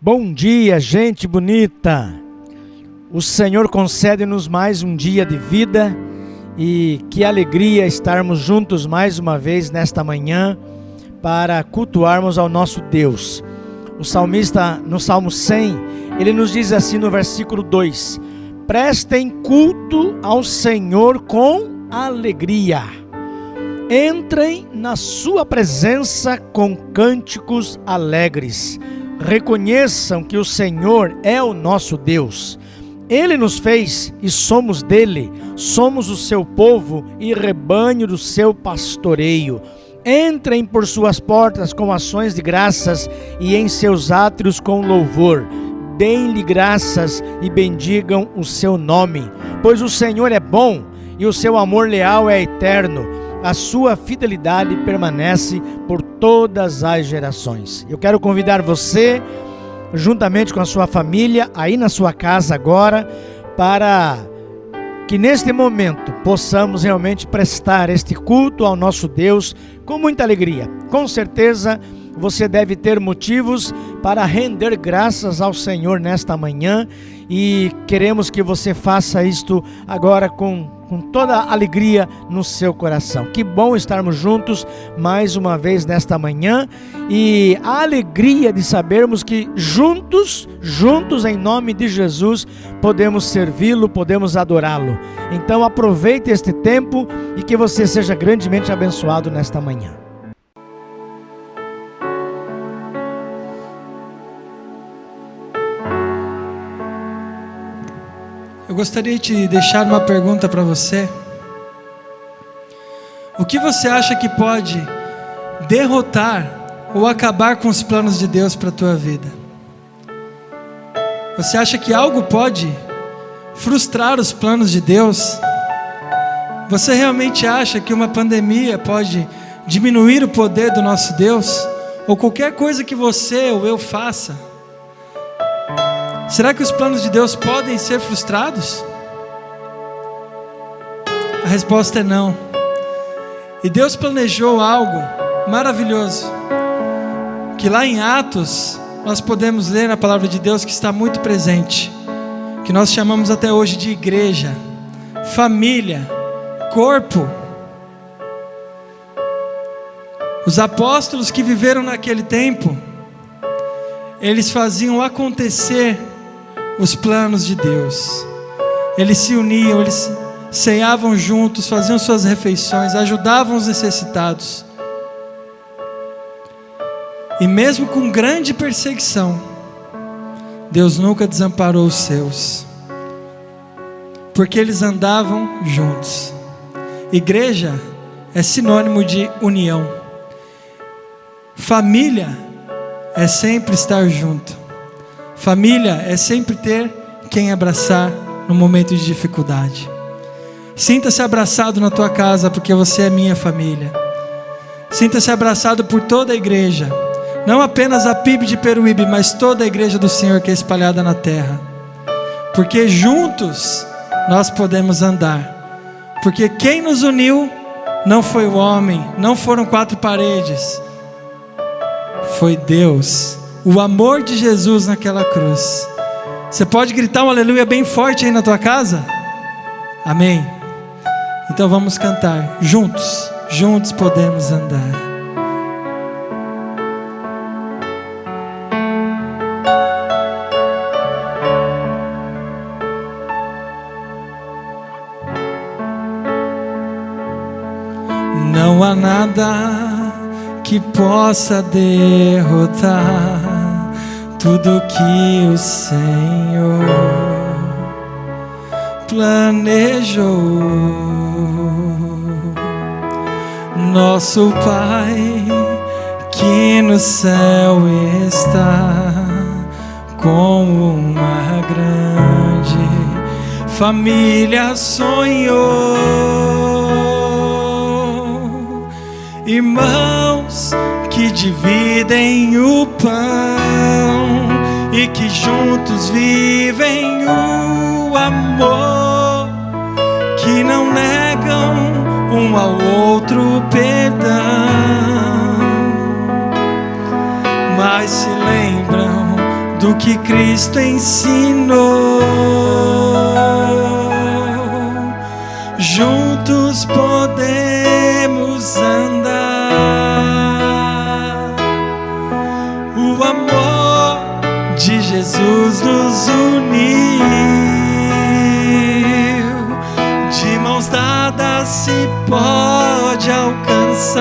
Bom dia, gente bonita! O Senhor concede-nos mais um dia de vida e que alegria estarmos juntos mais uma vez nesta manhã para cultuarmos ao nosso Deus. O salmista, no Salmo 100, ele nos diz assim no versículo 2: prestem culto ao Senhor com alegria. Entrem na sua presença com cânticos alegres. Reconheçam que o Senhor é o nosso Deus. Ele nos fez e somos dele. Somos o seu povo e rebanho do seu pastoreio. Entrem por suas portas com ações de graças e em seus átrios com louvor. Deem-lhe graças e bendigam o seu nome. Pois o Senhor é bom e o seu amor leal é eterno. A sua fidelidade permanece por todas as gerações. Eu quero convidar você, juntamente com a sua família, aí na sua casa agora, para que neste momento possamos realmente prestar este culto ao nosso Deus com muita alegria. Com certeza você deve ter motivos para render graças ao Senhor nesta manhã e queremos que você faça isto agora com toda a alegria no seu coração. Que bom estarmos juntos mais uma vez nesta manhã e a alegria de sabermos que juntos em nome de Jesus, podemos servi-lo, podemos adorá-lo. Então aproveite este tempo e que você seja grandemente abençoado nesta manhã. Eu gostaria de deixar uma pergunta para você. O que você acha que pode derrotar ou acabar com os planos de Deus para a tua vida? Você acha que algo pode frustrar os planos de Deus? Você realmente acha que uma pandemia pode diminuir o poder do nosso Deus? Ou qualquer coisa que você ou eu faça? Será que os planos de Deus podem ser frustrados? A resposta é não. E Deus planejou algo maravilhoso, que lá em Atos nós podemos ler na palavra de Deus que está muito presente, que nós chamamos até hoje de igreja, família, corpo. Os apóstolos que viveram naquele tempo, eles faziam acontecer os planos de Deus. Eles se uniam, eles ceavam juntos, faziam suas refeições, ajudavam os necessitados. E mesmo com grande perseguição, Deus nunca desamparou os seus, porque eles andavam juntos. Igreja é sinônimo de união. Família é sempre estar junto. Família é sempre ter quem abraçar no momento de dificuldade. Sinta-se abraçado na tua casa, porque você é minha família. Sinta-se abraçado por toda a igreja, não apenas a PIB de Peruíbe, mas toda a igreja do Senhor que é espalhada na terra, porque juntos nós podemos andar. Porque quem nos uniu não foi o homem, não foram quatro paredes, foi Deus. O amor de Jesus naquela cruz. Você pode gritar um aleluia bem forte aí na tua casa? Amém? Então vamos cantar juntos. Juntos podemos andar. Não há nada que possa derrotar tudo que o Senhor planejou. Nosso Pai que no céu está, com uma grande família sonhou. Irmãos que dividem o pão e que juntos vivem o amor, que não negam um ao outro perdão, mas se lembram do que Cristo ensinou. Juntos podemos andar. O amor de Jesus nos uniu. De mãos dadas se pode alcançar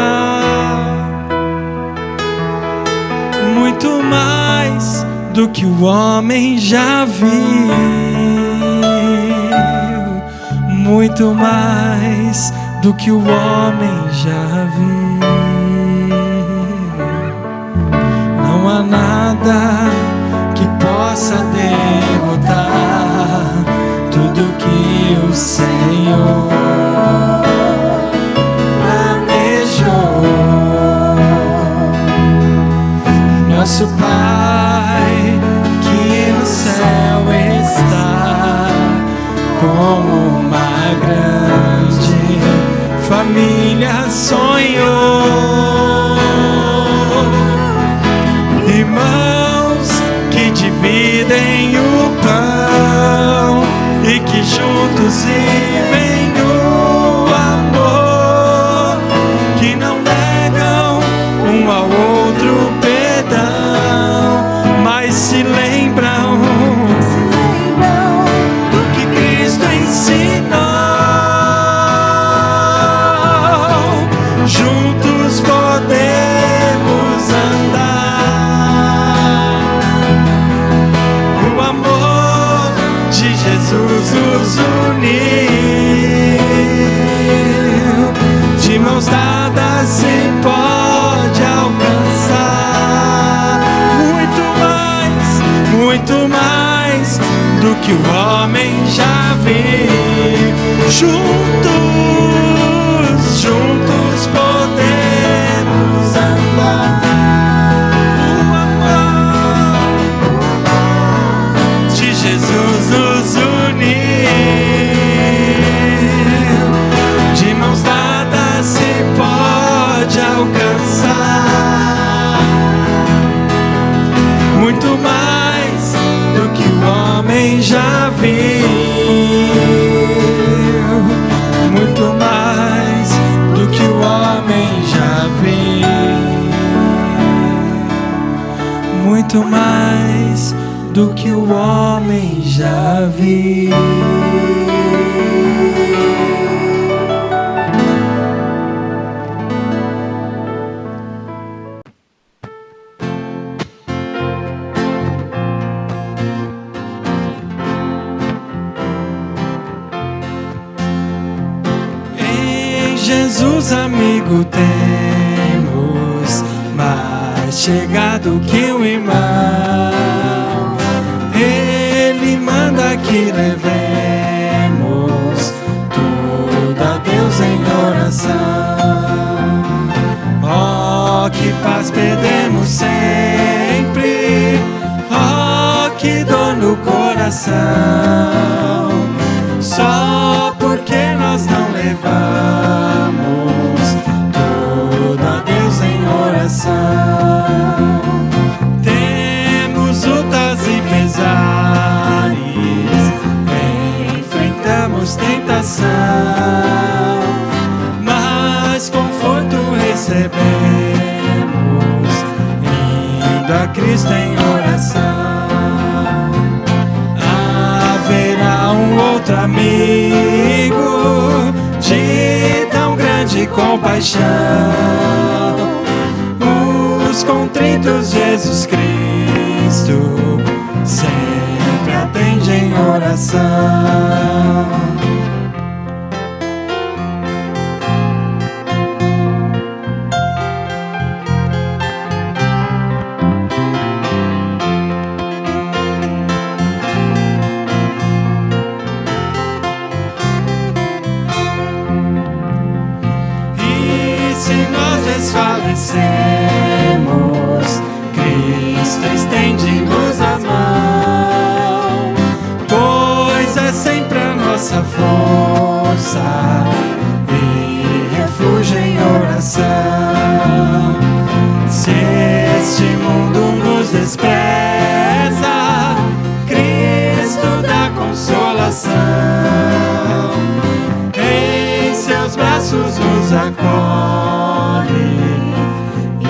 muito mais do que o homem já viu, muito mais do que o homem já viu. Não há nada que possa derrotar tudo que o Senhor planejou. Nosso Pai que no céu está, como uma grande família sonhou. Irmãos que dividem o pão e que juntos vivem o amor, que não negam um ao outro perdão, mas se lembram do que Cristo ensinou. Juntos podemos andar. O amor de Jesus nos uniu. De mãos dadas se pode alcançar muito mais do que o homem já viu. Juntos podemos andar. O amor de Jesus nos uniu. De mãos dadas se pode alcançar muito mais do que o homem já viu, muito mais do que o homem já viu, muito mais do que o homem já viu. Jesus, amigo, temos mais chegado que um irmão. Ele manda que levemos tudo a Deus em oração. Oh, que paz perdemos sempre, oh, que dor no coração, só porque nós não levamos tudo a Deus em oração. Temos lutas e pesares, enfrentamos tentação, mas conforto recebemos indo a Cristo em oração. Haverá um outro amigo de tão grande compaixão, os contritos Jesus Cristo sempre atende em oração. Desfalecemos, Cristo estende-nos a mão, pois é sempre a nossa força e refúgio em oração. Se este mundo nos despreza, nos acolhe e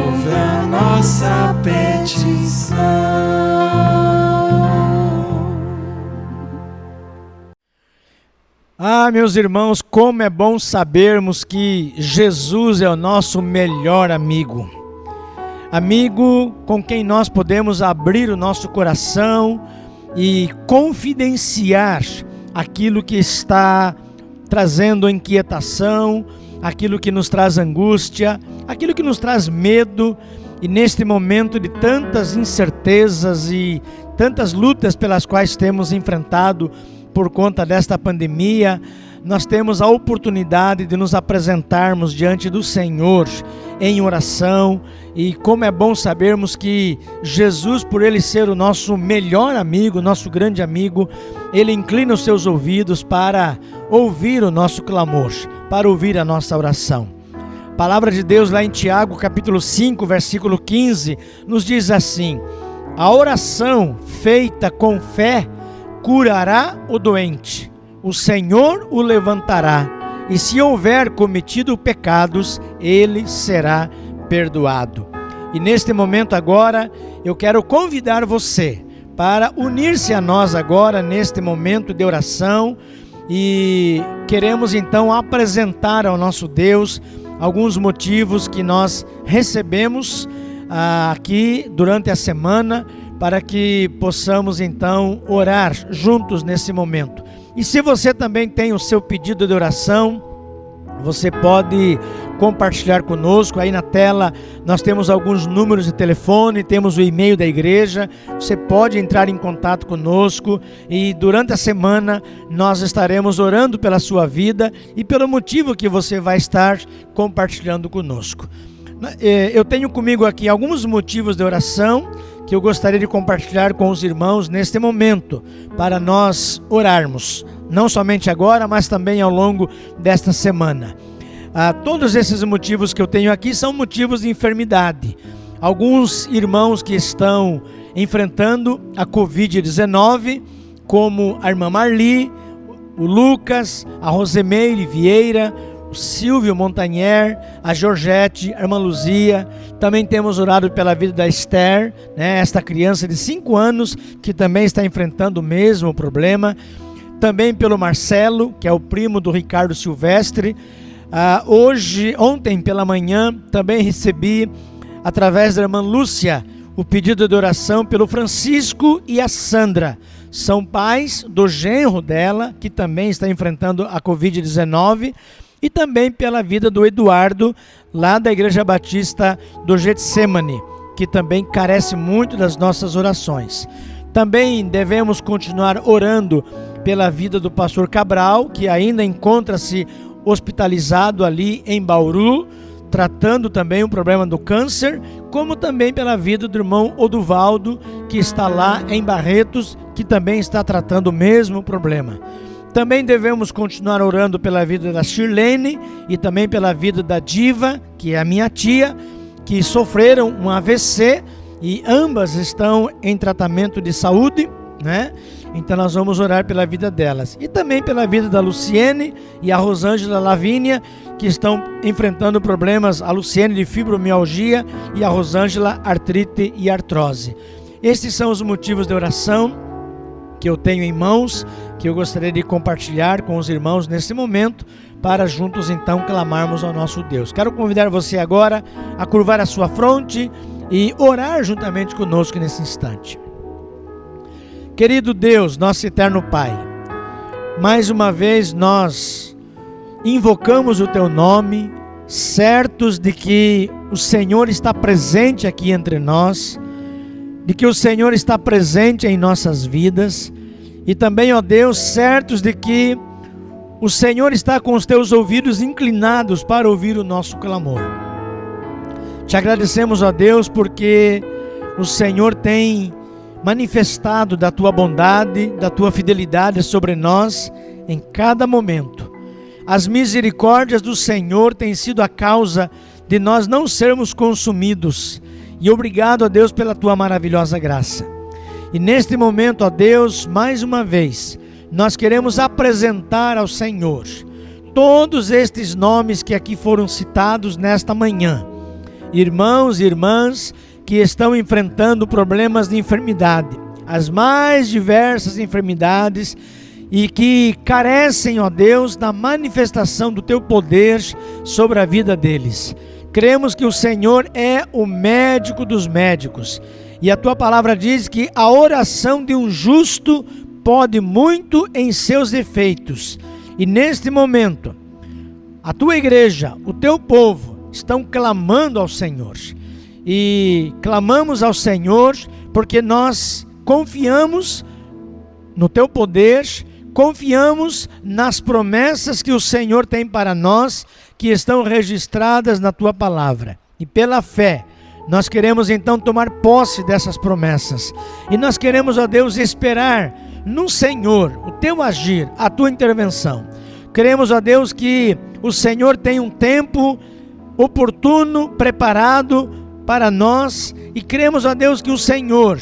ouve a nossa petição. Ah, meus irmãos, como é bom sabermos que Jesus é o nosso melhor amigo. Amigo com quem nós podemos abrir o nosso coração e confidenciar aquilo que está trazendo inquietação, aquilo que nos traz angústia, aquilo que nos traz medo. E neste momento de tantas incertezas e tantas lutas pelas quais temos enfrentado por conta desta pandemia, nós temos a oportunidade de nos apresentarmos diante do Senhor em oração. E como é bom sabermos que Jesus, por Ele ser o nosso melhor amigo, nosso grande amigo, Ele inclina os seus ouvidos para ouvir o nosso clamor, para ouvir a nossa oração. A palavra de Deus lá em Tiago, capítulo 5, versículo 15, nos diz assim: a oração feita com fé curará o doente, o Senhor o levantará, e se houver cometido pecados, ele será perdoado. E neste momento agora, eu quero convidar você para unir-se a nós agora, neste momento de oração, e queremos então apresentar ao nosso Deus alguns motivos que nós recebemos aqui durante a semana, para que possamos então orar juntos nesse momento. E se você também tem o seu pedido de oração, você pode compartilhar conosco. Aí na tela nós temos alguns números de telefone, temos o e-mail da igreja. Você pode entrar em contato conosco e durante a semana nós estaremos orando pela sua vida e pelo motivo que você vai estar compartilhando conosco. Eu tenho comigo aqui alguns motivos de oração que eu gostaria de compartilhar com os irmãos neste momento, para nós orarmos, não somente agora, mas também ao longo desta semana. Todos esses motivos que eu tenho aqui são motivos de enfermidade. Alguns irmãos que estão enfrentando a Covid-19, como a irmã Marli, o Lucas, a Rosemeire Vieira, o Silvio Montagnier, a Georgette, a irmã Luzia. Também temos orado pela vida da Esther, esta criança de 5 anos que também está enfrentando o mesmo problema. Também pelo Marcelo, que é o primo do Ricardo Silvestre. Ontem pela manhã, também recebi, através da irmã Lúcia, o pedido de oração pelo Francisco e a Sandra. São pais do genro dela, que também está enfrentando a Covid-19, e também pela vida do Eduardo, lá da Igreja Batista do Getsemane, que também carece muito das nossas orações. Também devemos continuar orando pela vida do pastor Cabral, que ainda encontra-se hospitalizado ali em Bauru, tratando também o problema do câncer, como também pela vida do irmão Oduvaldo, que está lá em Barretos, que também está tratando o mesmo problema. Também devemos continuar orando pela vida da Shirlene e também pela vida da Diva, que é a minha tia, que sofreram um AVC e ambas estão em tratamento de saúde, Então nós vamos orar pela vida delas. E também pela vida da Luciene e a Rosângela Lavínia, que estão enfrentando problemas, a Luciene de fibromialgia e a Rosângela artrite e artrose. Estes são os motivos de oração que eu tenho em mãos, que eu gostaria de compartilhar com os irmãos nesse momento, para juntos então clamarmos ao nosso Deus. Quero convidar você agora a curvar a sua fronte e orar juntamente conosco nesse instante. Querido Deus, nosso eterno Pai, mais uma vez nós invocamos o Teu nome, certos de que o Senhor está presente aqui entre nós, de que o Senhor está presente em nossas vidas, e também, ó Deus, certos de que o Senhor está com os Teus ouvidos inclinados para ouvir o nosso clamor. Te agradecemos, ó Deus, porque o Senhor tem manifestado da Tua bondade, da Tua fidelidade sobre nós em cada momento. As misericórdias do Senhor têm sido a causa de nós não sermos consumidos. E obrigado, ó Deus, pela Tua maravilhosa graça. E neste momento, ó Deus, mais uma vez, nós queremos apresentar ao Senhor todos estes nomes que aqui foram citados nesta manhã. Irmãos e irmãs que estão enfrentando problemas de enfermidade, as mais diversas enfermidades, e que carecem, ó Deus, da manifestação do Teu poder sobre a vida deles. Cremos que o Senhor é o médico dos médicos, e a Tua palavra diz que a oração de um justo pode muito em seus efeitos. E neste momento, a Tua igreja, o Teu povo, estão clamando ao Senhor. E clamamos ao Senhor porque nós confiamos no Teu poder, confiamos nas promessas que o Senhor tem para nós, que estão registradas na Tua palavra. E pela fé, nós queremos então tomar posse dessas promessas. E nós queremos, ó Deus, esperar no Senhor o Teu agir, a Tua intervenção. Queremos, ó Deus, que o Senhor tem um tempo oportuno, preparado para nós. E cremos, ó Deus, que o Senhor,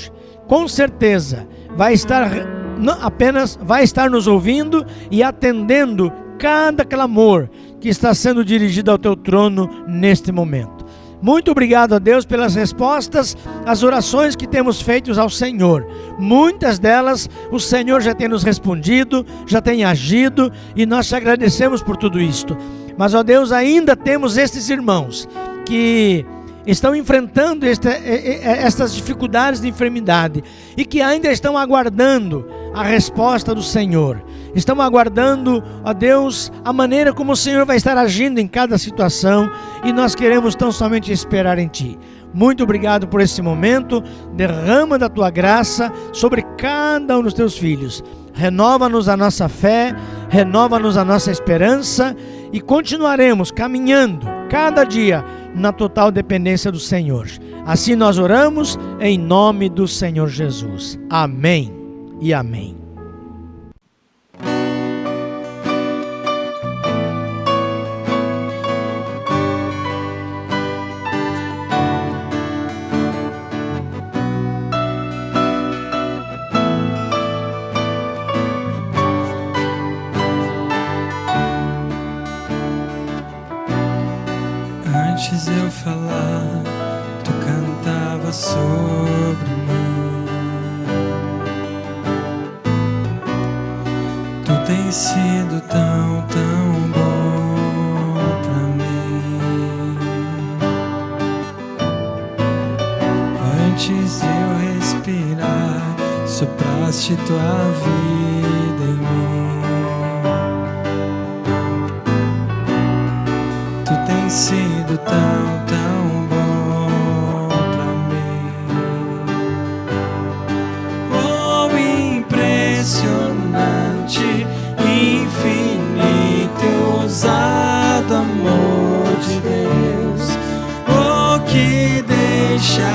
com certeza, vai estar nos ouvindo e atendendo cada clamor que está sendo dirigido ao Teu trono neste momento. Muito obrigado a Deus pelas respostas às orações que temos feitas ao Senhor. Muitas delas o Senhor já tem nos respondido, já tem agido, e nós te agradecemos por tudo isto. Mas, ó Deus, ainda temos estes irmãos que estão enfrentando estas dificuldades de enfermidade e que ainda estão aguardando a resposta do Senhor. Estão aguardando, ó Deus, a maneira como o Senhor vai estar agindo em cada situação, e nós queremos tão somente esperar em Ti. Muito obrigado por esse momento. Derrama da Tua graça sobre cada um dos Teus filhos. Renova-nos a nossa fé, renova-nos a nossa esperança, e continuaremos caminhando cada dia na total dependência do Senhor. Assim nós oramos em nome do Senhor Jesus. Amém e amém. Antes eu falar, Tu cantava sobre mim. Tu tens sido tão, tão bom pra mim. Antes de eu respirar, sopraste Tua vida em mim. Tu tens sido tão, tão bom pra mim. Oh, impressionante, infinito e ousado amor de Deus. Oh, que deixa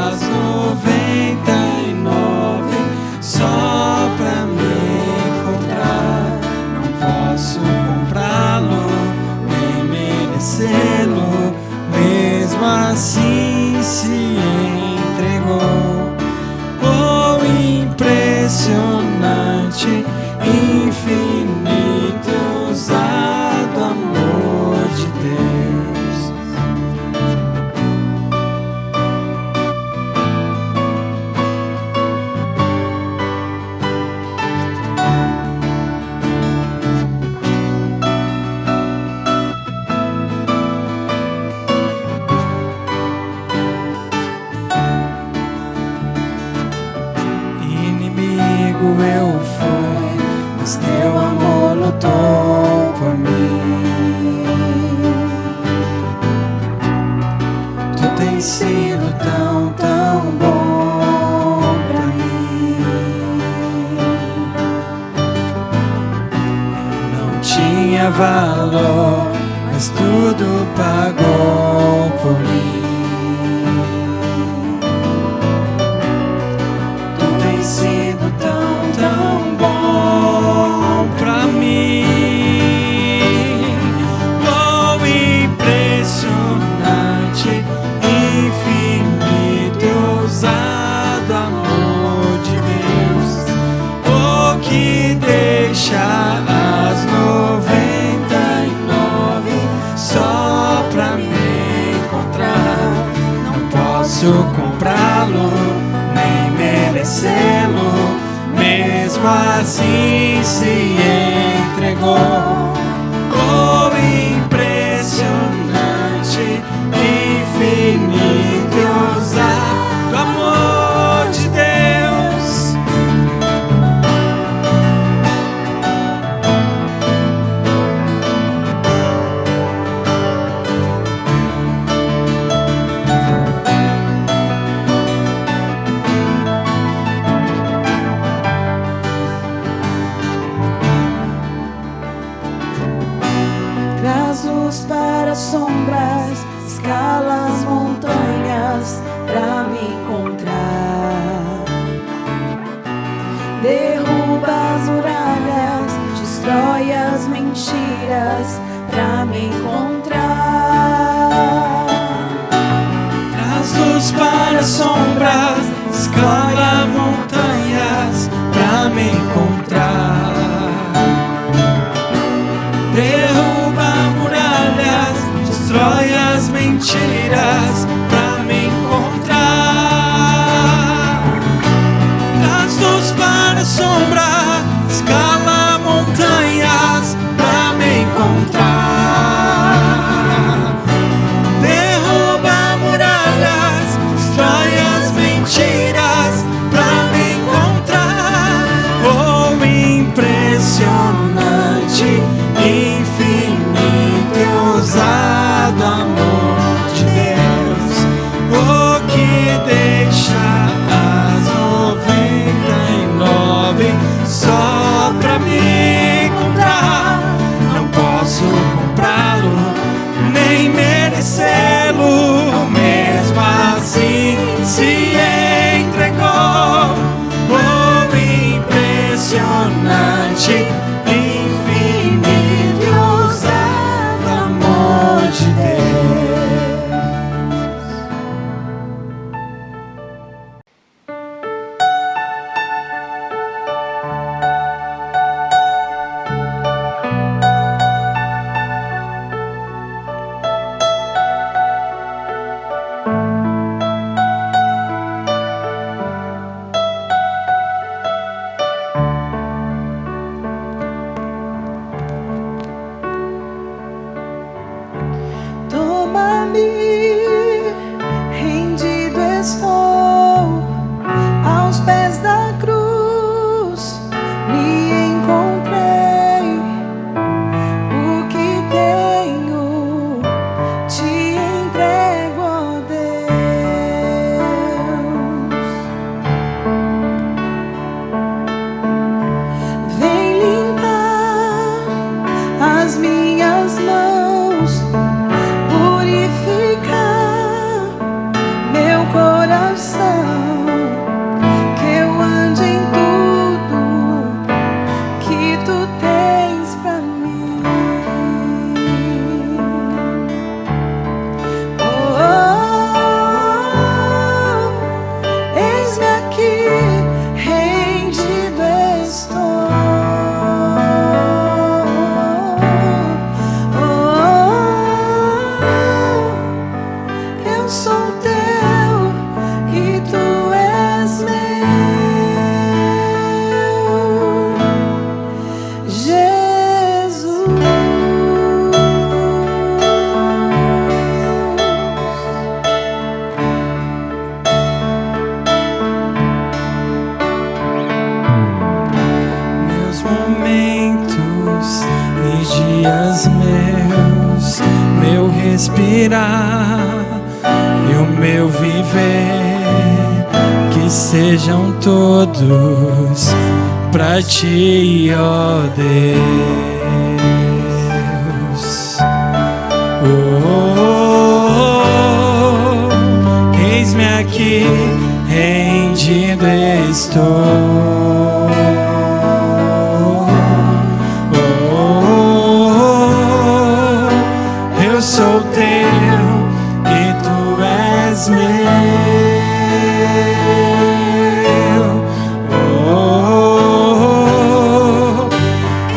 as 99 só pra me encontrar. Não posso comprá-lo, mesmo assim se entregou. Oh, impressionante, infinito, ousado amor de Deus. Eu fui, mas Teu amor lutou por mim. Tu tens sido tão, tão bom pra mim. Não tinha valor, mas tudo pagou por mim. Tu tens sido tão bom pra mim. Oh, impressionante, infinito, ousado amor de Deus. Oh, que deixa as 99 merecê-lo, mesmo assim se entregou. Oh, impressionante, infinito e ousado amor de Deus. Traz luz para sombras, escala as montanhas pra me encontrar. Derruba as muralhas, destrói as mentiras pra me encontrar. Traz luz para sombras, escala montanhas pra me encontrar. Derruba muralhas, destrói as mentiras pra me encontrar. Traz luz para sombra, escala montanhas pra me encontrar. Derruba muralhas, destrói as mentiras pra me encontrar. Oh, impressionante, infinito e ousado amor de Deus. Oh, que deixa as 99 só pra me encontrar. Não posso comprá-lo, nem merecê-lo, mesmo assim se entregou. Oh, impressionante, infinito e ousado amor de Deus. Toma-me, rendido estou aos pés da cruz. Me encontrei, o que tenho te entrego, ó Deus. Vem limpar as minhas mãos, purificar meu coração, que eu ande em tudo que tu tens pra mim. Oh, eis-me aqui, rendido estou. Eu sou teu e tu és meu, Jesus. Meus momentos e dias meus, meu respirar e o meu viver, que sejam todos pra ti, ó Deus. Oh, eis-me aqui, rendido estou. Eu sou teu e tu és meu.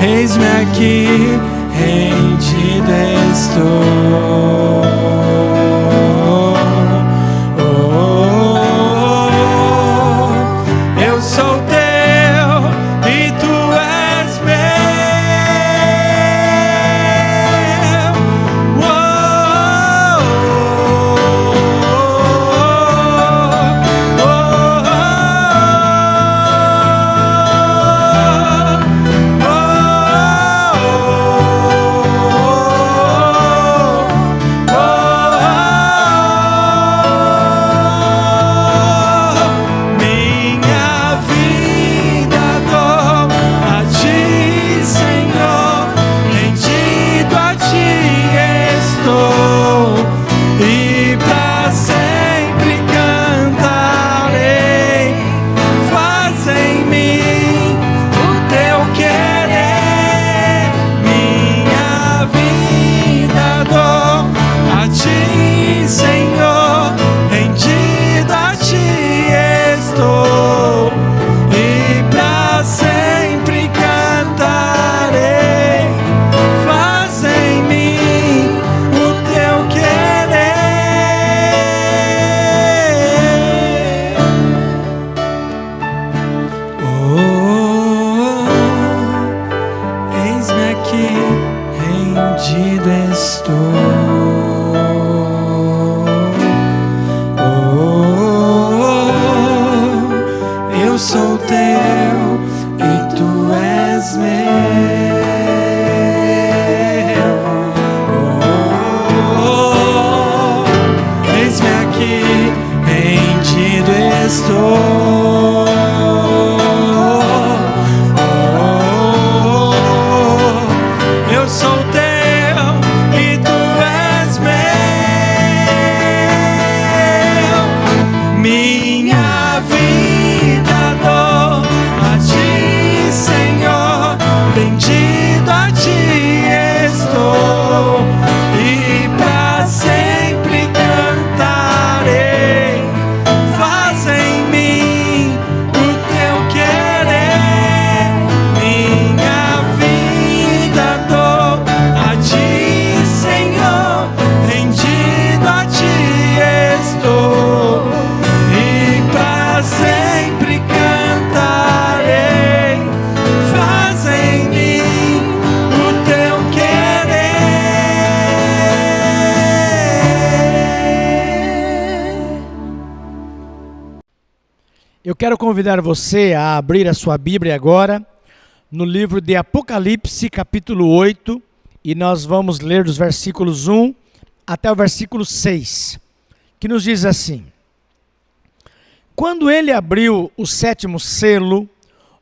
Eis-me aqui, rendido estou. estou, e para sempre cantarei. Faz em mim o teu querer. Eis-me aqui, rendido estou. Eu sou teu e tu és meu. Eis-me aqui, rendido estou. Eu sou teu e tu és meu. Minha vida dou a ti, Senhor, rendido a ti estou, e para sempre cantarei. Faz em mim o teu querer. Minha vida dou a ti, Senhor, rendido a ti estou, e para sempre cantarei. Faz em mim o teu querer. Eu quero convidar você a abrir a sua Bíblia agora no livro de Apocalipse, capítulo 8, e nós vamos ler dos versículos 1 até o versículo 6, que nos diz assim: Quando ele abriu o 7º selo,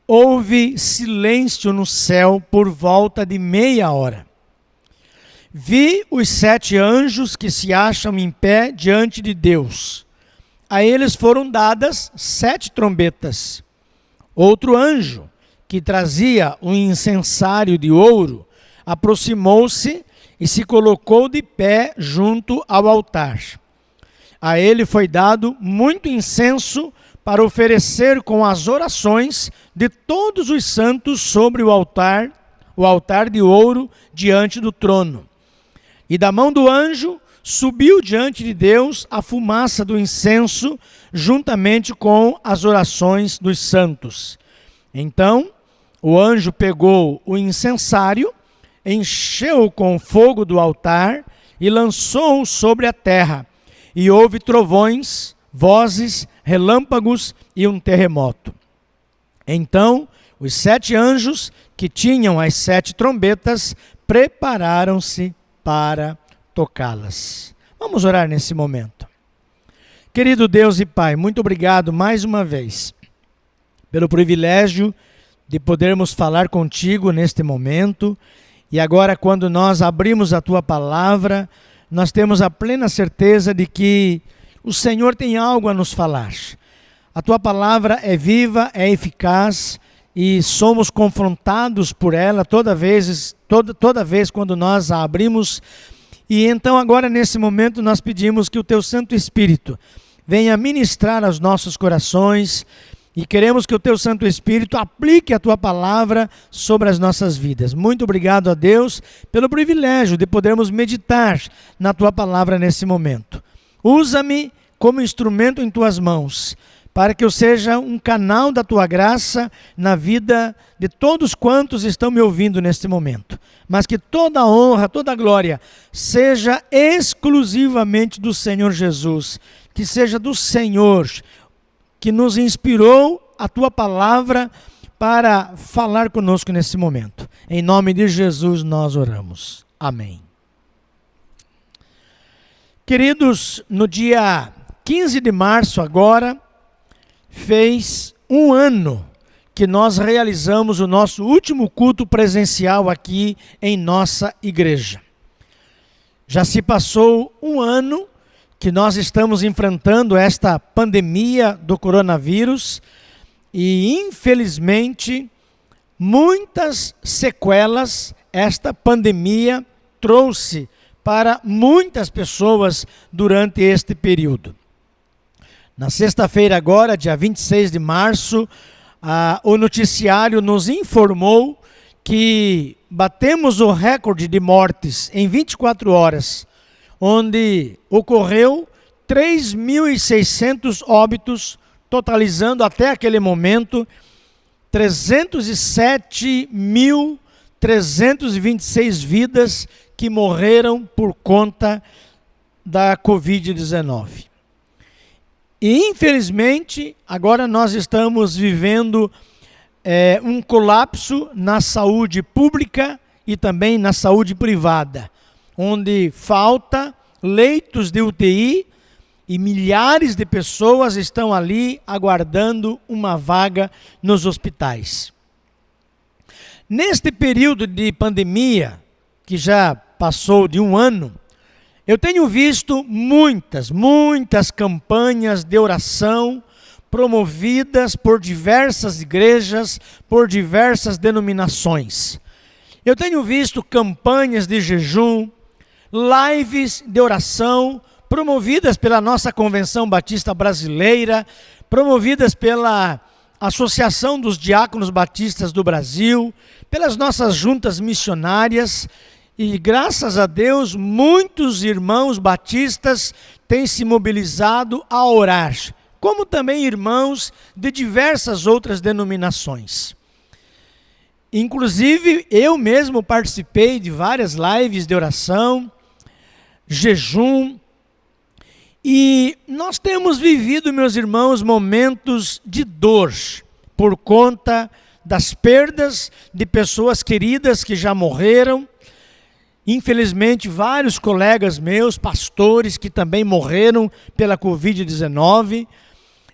houve silêncio no céu por volta de meia hora. Vi os 7 anjos que se acham em pé diante de Deus. A eles foram dadas 7 trombetas. Outro anjo, que trazia um incensário de ouro, aproximou-se e se colocou de pé junto ao altar. A ele foi dado muito incenso para oferecer com as orações de todos os santos sobre o altar de ouro diante do trono. E da mão do anjo subiu diante de Deus a fumaça do incenso, juntamente com as orações dos santos. Então o anjo pegou o incensário, encheu-o com fogo do altar e lançou-o sobre a terra. E houve trovões, vozes, relâmpagos e um terremoto. Então os 7 anjos que tinham as 7 trombetas prepararam-se para tocá-las. Vamos orar nesse momento. Querido Deus e Pai, muito obrigado mais uma vez pelo privilégio de podermos falar contigo neste momento. E agora, quando nós abrimos a Tua palavra, nós temos a plena certeza de que o Senhor tem algo a nos falar. A Tua palavra é viva, é eficaz e somos confrontados por ela toda vez quando nós a abrimos. E então agora nesse momento nós pedimos que o Teu Santo Espírito venha ministrar aos nossos corações e queremos que o Teu Santo Espírito aplique a Tua palavra sobre as nossas vidas. Muito obrigado a Deus pelo privilégio de podermos meditar na Tua palavra nesse momento. Usa-me como instrumento em Tuas mãos, para que eu seja um canal da Tua graça na vida de todos quantos estão me ouvindo neste momento. Mas que toda a honra, toda a glória seja exclusivamente do Senhor Jesus, que seja do Senhor que nos inspirou a Tua palavra para falar conosco nesse momento. Em nome de Jesus nós oramos. Amém. Queridos, no dia 15 de março agora, fez um ano que nós realizamos o nosso último culto presencial aqui em nossa igreja. Já se passou um ano que nós estamos enfrentando esta pandemia do coronavírus e, infelizmente, muitas sequelas esta pandemia trouxe para muitas pessoas durante este período. Na sexta-feira agora, dia 26 de março, o noticiário nos informou que batemos o recorde de mortes em 24 horas, onde ocorreu 3.600 óbitos, totalizando até aquele momento 307.326 vidas que morreram por conta da Covid-19. E infelizmente, agora nós estamos vivendo um colapso na saúde pública e também na saúde privada, onde falta leitos de UTI e milhares de pessoas estão ali aguardando uma vaga nos hospitais. Neste período de pandemia, que já passou de um ano, eu tenho visto muitas campanhas de oração promovidas por diversas igrejas, por diversas denominações. Eu tenho visto campanhas de jejum, lives de oração, promovidas pela nossa Convenção Batista Brasileira, promovidas pela Associação dos Diáconos Batistas do Brasil, pelas nossas juntas missionárias, e graças a Deus, muitos irmãos batistas têm se mobilizado a orar, como também irmãos de diversas outras denominações. Inclusive, eu mesmo participei de várias lives de oração, jejum, e nós temos vivido, meus irmãos, momentos de dor por conta das perdas de pessoas queridas que já morreram. Infelizmente, vários colegas meus, pastores, que também morreram pela Covid-19.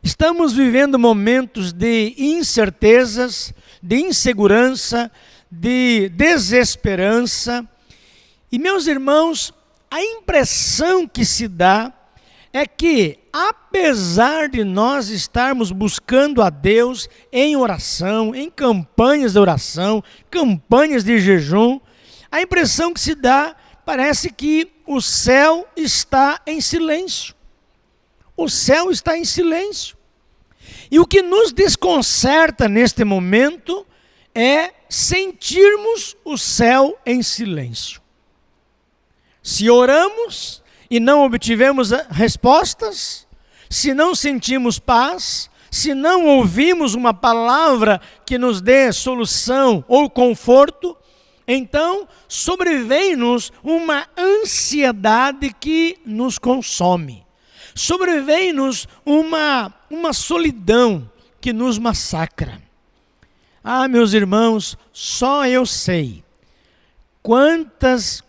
Estamos vivendo momentos de incertezas, de insegurança, de desesperança. E, meus irmãos, a impressão que se dá é que, apesar de nós estarmos buscando a Deus em oração, em campanhas de oração, campanhas de jejum, a impressão que se dá parece que o céu está em silêncio. O céu está em silêncio. E o que nos desconcerta neste momento é sentirmos o céu em silêncio. Se oramos e não obtivemos respostas, se não sentimos paz, se não ouvimos uma palavra que nos dê solução ou conforto, então sobrevém-nos uma ansiedade que nos consome. Sobrevém-nos uma solidão que nos massacra. Ah, meus irmãos, só eu sei quantos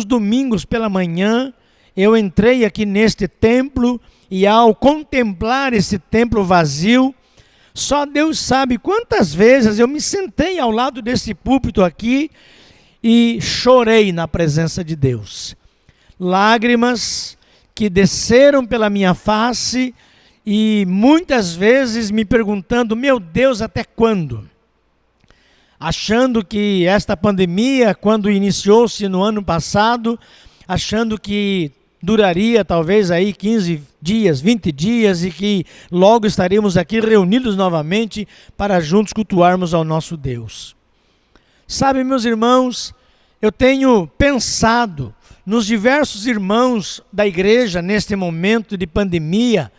domingos pela manhã eu entrei aqui neste templo e ao contemplar esse templo vazio, só Deus sabe quantas vezes eu me sentei ao lado desse púlpito aqui e chorei na presença de Deus. Lágrimas que desceram pela minha face e muitas vezes me perguntando, meu Deus, até quando? Achando que esta pandemia, quando iniciou-se no ano passado, achando que duraria talvez aí 15 dias, 20 dias e que logo estaremos aqui reunidos novamente para juntos cultuarmos ao nosso Deus. Sabe, meus irmãos, eu tenho pensado nos diversos irmãos da igreja neste momento de pandemia,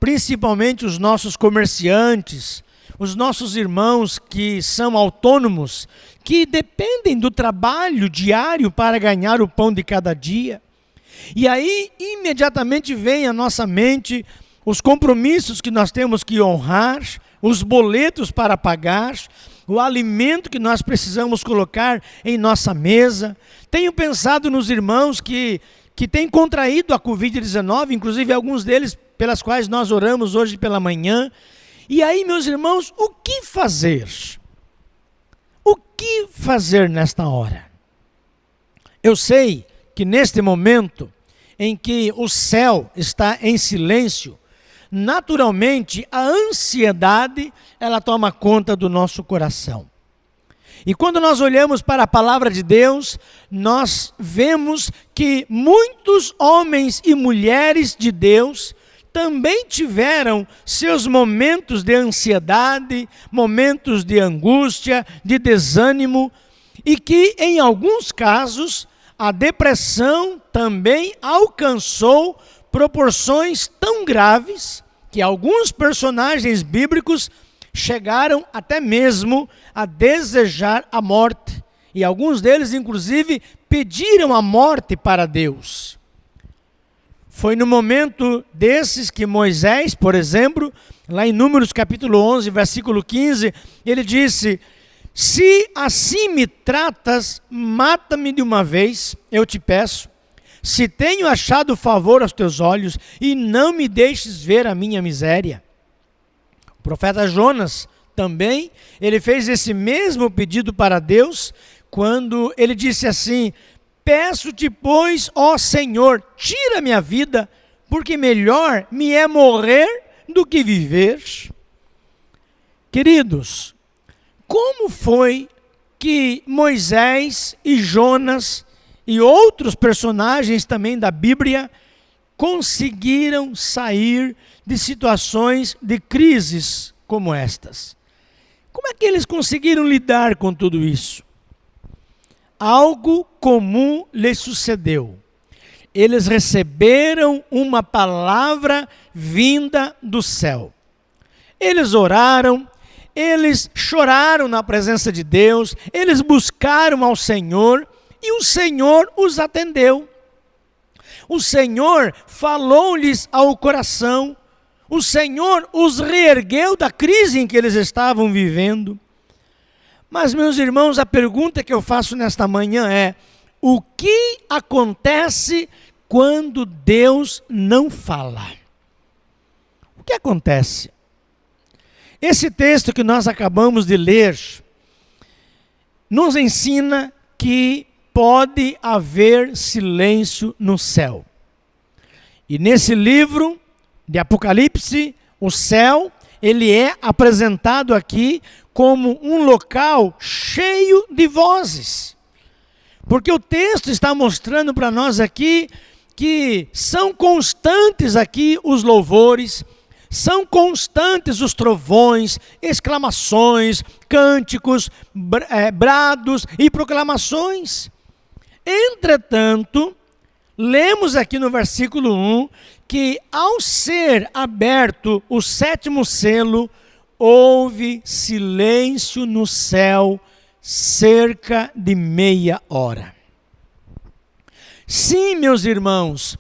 principalmente os nossos comerciantes, os nossos irmãos que são autônomos, que dependem do trabalho diário para ganhar o pão de cada dia. E aí, imediatamente vem à nossa mente os compromissos que nós temos que honrar, os boletos para pagar, o alimento que nós precisamos colocar em nossa mesa. Tenho pensado nos irmãos que têm contraído a Covid-19, inclusive alguns deles pelas quais nós oramos hoje pela manhã. E aí, meus irmãos, o que fazer? O que fazer nesta hora? Eu sei que neste momento em que o céu está em silêncio, naturalmente a ansiedade ela toma conta do nosso coração. E quando nós olhamos para a palavra de Deus, nós vemos que muitos homens e mulheres de Deus também tiveram seus momentos de ansiedade, momentos de angústia, de desânimo, e que em alguns casos a depressão também alcançou proporções tão graves que alguns personagens bíblicos chegaram até mesmo a desejar a morte. E alguns deles, inclusive, pediram a morte para Deus. Foi no momento desses que Moisés, por exemplo, lá em Números capítulo 11, versículo 15, ele disse: se assim me tratas, mata-me de uma vez, eu te peço. Se tenho achado favor aos teus olhos, e não me deixes ver a minha miséria. O profeta Jonas também, ele fez esse mesmo pedido para Deus, quando ele disse assim: peço-te, pois, ó Senhor, tira minha vida, porque melhor me é morrer do que viver. Queridos, como foi que Moisés e Jonas e outros personagens também da Bíblia conseguiram sair de situações de crises como estas? Como é que eles conseguiram lidar com tudo isso? Algo comum lhes sucedeu. Eles receberam uma palavra vinda do céu. Eles oraram, eles choraram na presença de Deus, eles buscaram ao Senhor e o Senhor os atendeu. O Senhor falou-lhes ao coração, o Senhor os reergueu da crise em que eles estavam vivendo. Mas, meus irmãos, a pergunta que eu faço nesta manhã é: o que acontece quando Deus não fala? O que acontece? Esse texto que nós acabamos de ler nos ensina que pode haver silêncio no céu. E nesse livro de Apocalipse, o céu, ele é apresentado aqui como um local cheio de vozes. Porque o texto está mostrando para nós aqui que são constantes aqui os louvores, são constantes os trovões, exclamações, cânticos, brados e proclamações. Entretanto, lemos aqui no versículo 1 que ao ser aberto o sétimo selo, houve silêncio no céu cerca de meia hora. Sim, meus irmãos,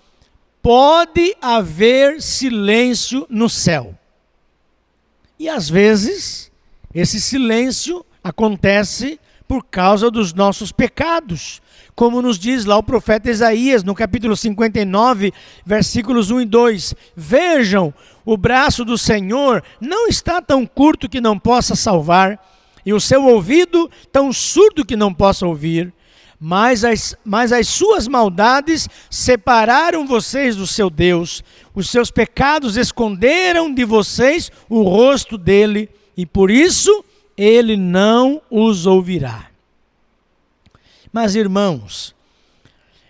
pode haver silêncio no céu. E às vezes, esse silêncio acontece por causa dos nossos pecados, como nos diz lá o profeta Isaías, no capítulo 59, versículos 1 e 2. Vejam, o braço do Senhor não está tão curto que não possa salvar, e o seu ouvido tão surdo que não possa ouvir. Mas as suas maldades separaram vocês do seu Deus. Os seus pecados esconderam de vocês o rosto dele, e por isso ele não os ouvirá. Mas, irmãos,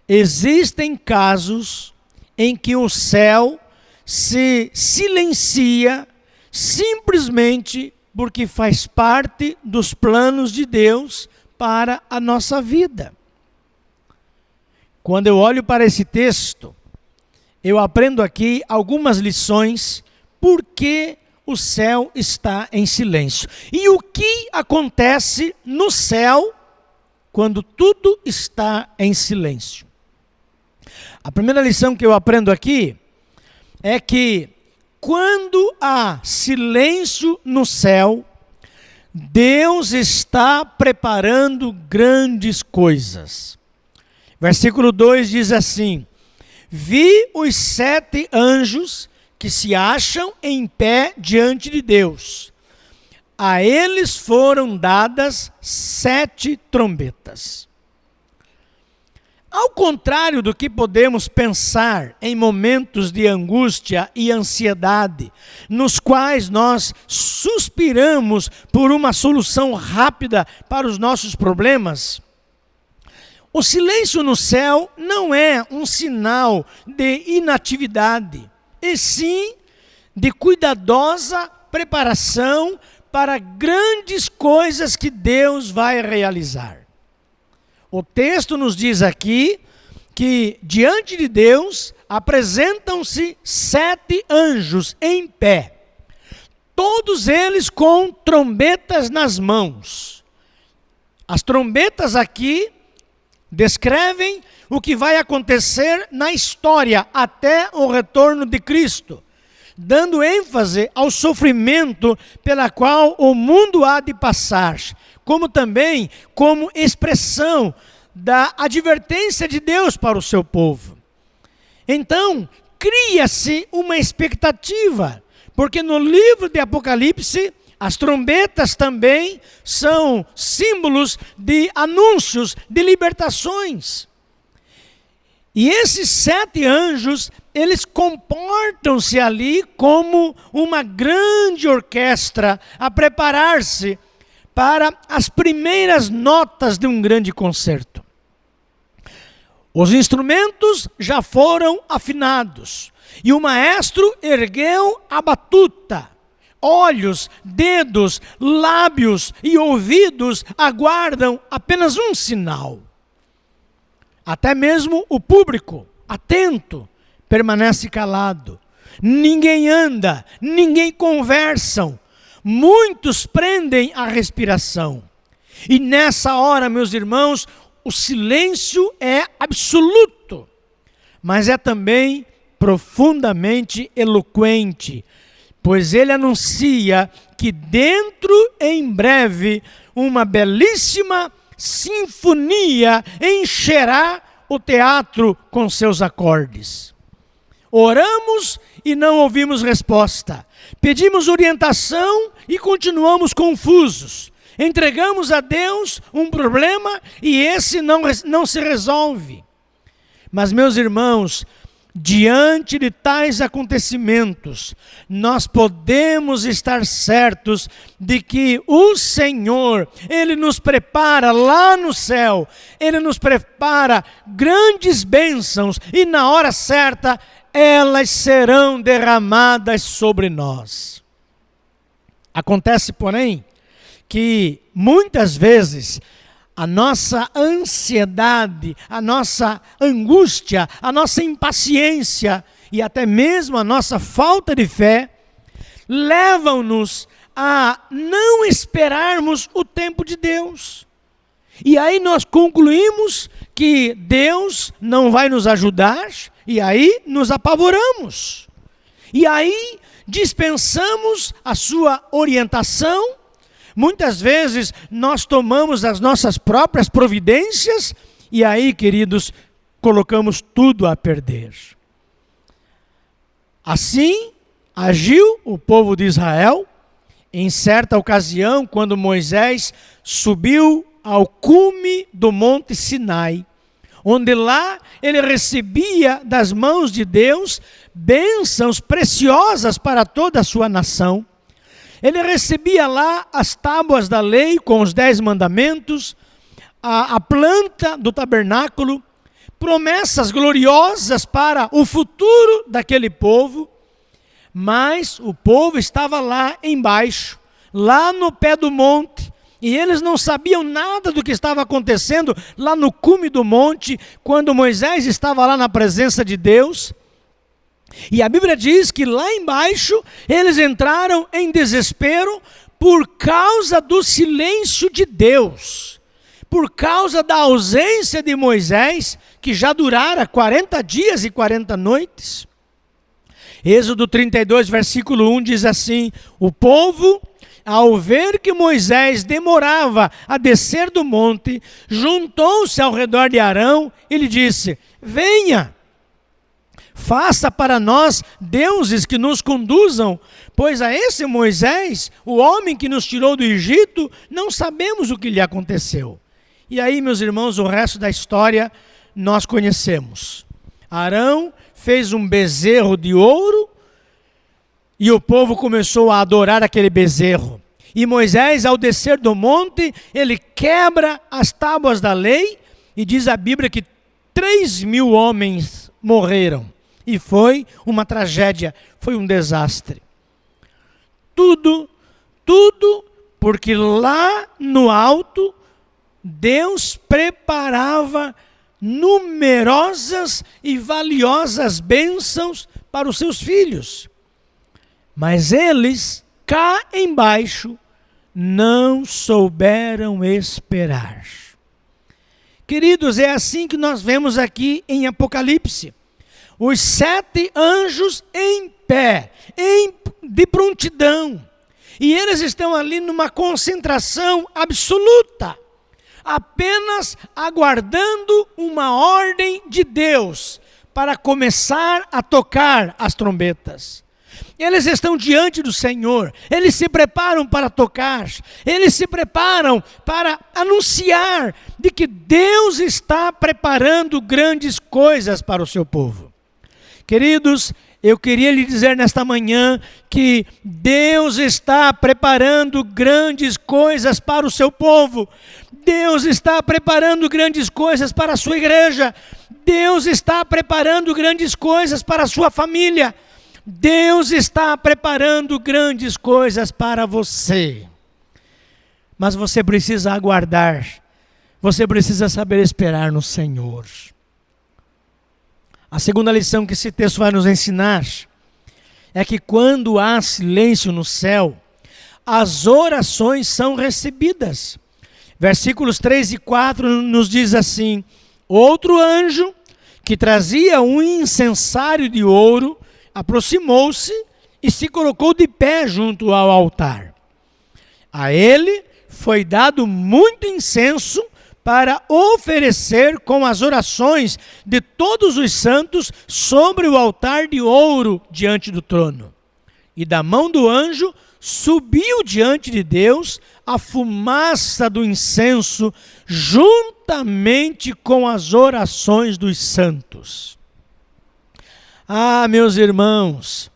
existem casos em que o céu se silencia simplesmente porque faz parte dos planos de Deus para a nossa vida. Quando eu olho para esse texto, eu aprendo aqui algumas lições por que o céu está em silêncio. E o que acontece no céu quando tudo está em silêncio? A primeira lição que eu aprendo aqui é que quando há silêncio no céu, Deus está preparando grandes coisas. Versículo 2 diz assim: vi os 7 anjos que se acham em pé diante de Deus. A eles foram dadas 7 trombetas. Ao contrário do que podemos pensar em momentos de angústia e ansiedade, nos quais nós suspiramos por uma solução rápida para os nossos problemas, o silêncio no céu não é um sinal de inatividade. e sim de cuidadosa preparação para grandes coisas que Deus vai realizar. O texto nos diz aqui que diante de Deus apresentam-se 7 anjos em pé, todos eles com trombetas nas mãos. As trombetas aqui descrevem o que vai acontecer na história até o retorno de Cristo, dando ênfase ao sofrimento pela qual o mundo há de passar, como também como expressão da advertência de Deus para o seu povo. Então, cria-se uma expectativa, porque no livro de Apocalipse, as trombetas também são símbolos de anúncios, de libertações. E esses 7 anjos, eles comportam-se ali como uma grande orquestra a preparar-se para as primeiras notas de um grande concerto. Os instrumentos já foram afinados e o maestro ergueu a batuta. Olhos, dedos, lábios e ouvidos aguardam apenas um sinal. Até mesmo o público, atento, permanece calado. Ninguém anda, ninguém conversa. Muitos prendem a respiração. E nessa hora, meus irmãos, o silêncio é absoluto, mas é também profundamente eloquente, pois ele anuncia que dentro, em breve, uma belíssima sinfonia encherá o teatro com seus acordes. Oramos e não ouvimos resposta. Pedimos orientação e continuamos confusos. Entregamos a Deus um problema e esse não se resolve. Mas, meus irmãos, diante de tais acontecimentos, nós podemos estar certos de que o Senhor, Ele nos prepara lá no céu, Ele nos prepara grandes bênçãos e na hora certa elas serão derramadas sobre nós. Acontece, porém, que muitas vezes a nossa ansiedade, a nossa angústia, a nossa impaciência e até mesmo a nossa falta de fé levam-nos a não esperarmos o tempo de Deus. E aí nós concluímos que Deus não vai nos ajudar e aí nos apavoramos. E aí dispensamos a sua orientação. Muitas vezes nós tomamos as nossas próprias providências e aí, queridos, colocamos tudo a perder. Assim agiu o povo de Israel em certa ocasião, quando Moisés subiu ao cume do Monte Sinai, onde lá ele recebia das mãos de Deus bênçãos preciosas para toda a sua nação. Ele recebia lá as tábuas da lei com os 10 mandamentos, a planta do tabernáculo, promessas gloriosas para o futuro daquele povo, mas o povo estava lá embaixo, lá no pé do monte, e eles não sabiam nada do que estava acontecendo lá no cume do monte, quando Moisés estava lá na presença de Deus. E a Bíblia diz que lá embaixo eles entraram em desespero por causa do silêncio de Deus, por causa da ausência de Moisés, que já durara 40 dias e 40 noites. Êxodo 32, versículo 1 diz assim: o povo, ao ver que Moisés demorava a descer do monte, juntou-se ao redor de Arão e lhe disse: venha, faça para nós deuses que nos conduzam, pois a esse Moisés, o homem que nos tirou do Egito, não sabemos o que lhe aconteceu. E aí, meus irmãos, o resto da história nós conhecemos. Arão fez um bezerro de ouro e o povo começou a adorar aquele bezerro. E Moisés, ao descer do monte, ele quebra as tábuas da lei e diz a Bíblia que 3.000 homens morreram. E foi uma tragédia, foi um desastre. Tudo porque lá no alto, Deus preparava numerosas e valiosas bênçãos para os seus filhos. Mas eles, cá embaixo, não souberam esperar. Queridos, é assim que nós vemos aqui em Apocalipse. Os 7 anjos em pé, de prontidão. E eles estão ali numa concentração absoluta, apenas aguardando uma ordem de Deus para começar a tocar as trombetas. Eles estão diante do Senhor, eles se preparam para tocar, eles se preparam para anunciar de que Deus está preparando grandes coisas para o seu povo. Queridos, eu queria lhe dizer nesta manhã que Deus está preparando grandes coisas para o seu povo. Deus está preparando grandes coisas para a sua igreja. Deus está preparando grandes coisas para a sua família. Deus está preparando grandes coisas para você. Mas você precisa aguardar. Você precisa saber esperar no Senhor. A segunda lição que esse texto vai nos ensinar é que quando há silêncio no céu, as orações são recebidas. Versículos 3 e 4 nos diz assim: outro anjo que trazia um incensário de ouro aproximou-se e se colocou de pé junto ao altar. A ele foi dado muito incenso para oferecer com as orações de todos os santos sobre o altar de ouro diante do trono. E da mão do anjo subiu diante de Deus a fumaça do incenso, juntamente com as orações dos santos. Ah, meus irmãos,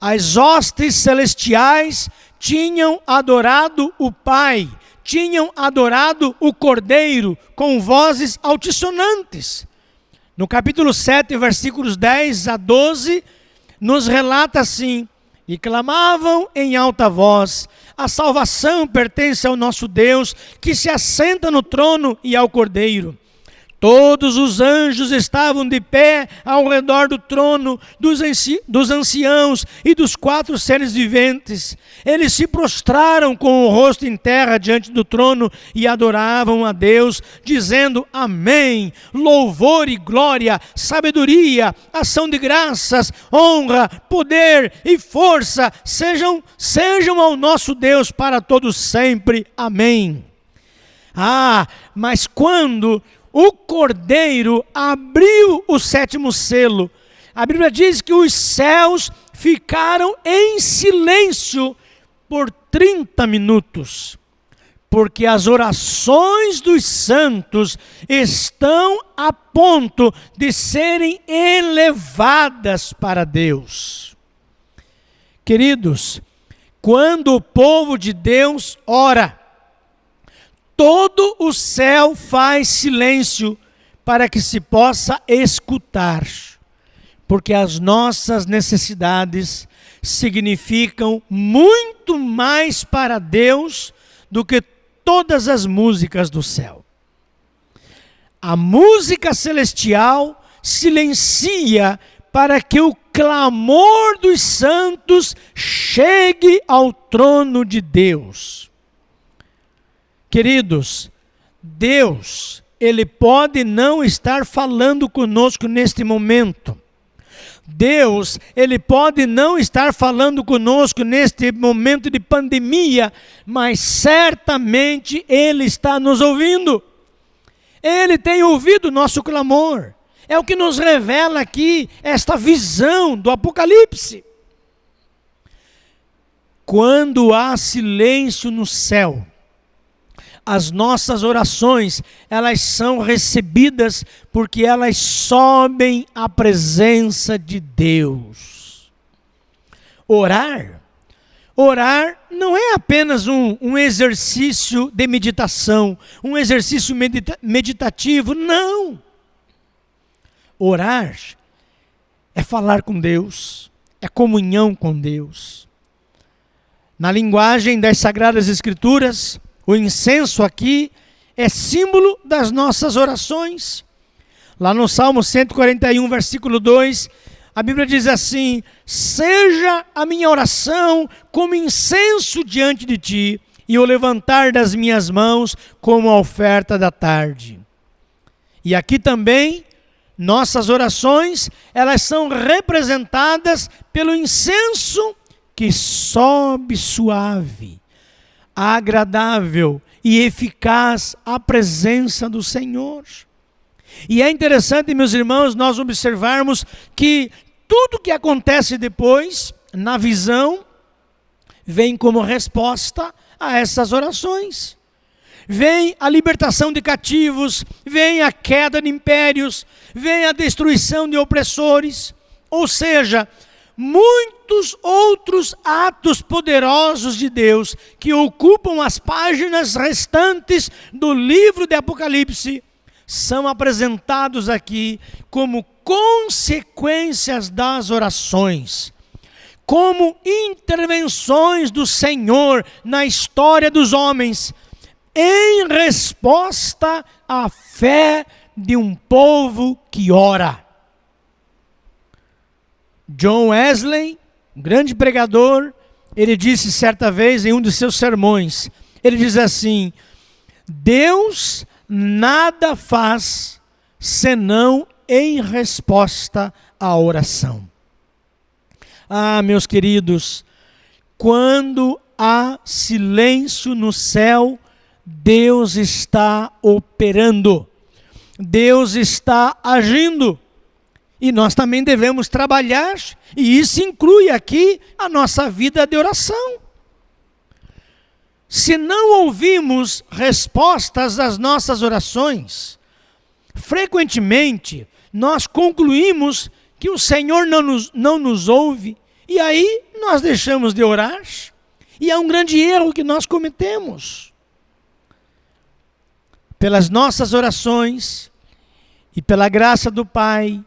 as hostes celestiais tinham adorado o Pai, tinham adorado o Cordeiro com vozes altissonantes. No capítulo 7, versículos 10 a 12, nos relata assim: e clamavam em alta voz: a salvação pertence ao nosso Deus, que se assenta no trono, e ao Cordeiro. Todos os anjos estavam de pé ao redor do trono, dos anciãos e dos 4 seres viventes. Eles se prostraram com o rosto em terra diante do trono e adoravam a Deus, dizendo: amém, louvor e glória, sabedoria, ação de graças, honra, poder e força sejam ao nosso Deus para todos sempre. Amém. Ah, mas quando o Cordeiro abriu o 7º selo, a Bíblia diz que os céus ficaram em silêncio por 30 minutos, porque as orações dos santos estão a ponto de serem elevadas para Deus. Queridos, quando o povo de Deus ora, todo o céu faz silêncio para que se possa escutar, porque as nossas necessidades significam muito mais para Deus do que todas as músicas do céu. A música celestial silencia para que o clamor dos santos chegue ao trono de Deus. Queridos, Deus, Ele pode não estar falando conosco neste momento. Deus, Ele pode não estar falando conosco neste momento de pandemia, mas certamente Ele está nos ouvindo. Ele tem ouvido o nosso clamor. É o que nos revela aqui esta visão do Apocalipse. Quando há silêncio no céu, as nossas orações, elas são recebidas porque elas sobem à presença de Deus. Orar não é apenas um exercício de meditação, um exercício meditativo, não. Orar é falar com Deus, é comunhão com Deus. Na linguagem das Sagradas Escrituras, o incenso aqui é símbolo das nossas orações. Lá no Salmo 141, versículo 2, a Bíblia diz assim: seja a minha oração como incenso diante de ti, e o levantar das minhas mãos como a oferta da tarde. E aqui também, nossas orações, elas são representadas pelo incenso que sobe suave, agradável e eficaz à presença do Senhor. E é interessante, meus irmãos, nós observarmos que tudo que acontece depois, na visão, vem como resposta a essas orações. Vem a libertação de cativos, vem a queda de impérios, vem a destruição de opressores, ou seja, muitos outros atos poderosos de Deus que ocupam as páginas restantes do livro de Apocalipse são apresentados aqui como consequências das orações, como intervenções do Senhor na história dos homens, em resposta à fé de um povo que ora. John Wesley, um grande pregador, ele disse certa vez em um de seus sermões, ele diz assim: Deus nada faz senão em resposta à oração. Ah, meus queridos, quando há silêncio no céu, Deus está operando, Deus está agindo, e nós também devemos trabalhar, e isso inclui aqui a nossa vida de oração. Se não ouvimos respostas às nossas orações, frequentemente nós concluímos que o Senhor não nos ouve, e aí nós deixamos de orar, e é um grande erro que nós cometemos. Pelas nossas orações e pela graça do Pai,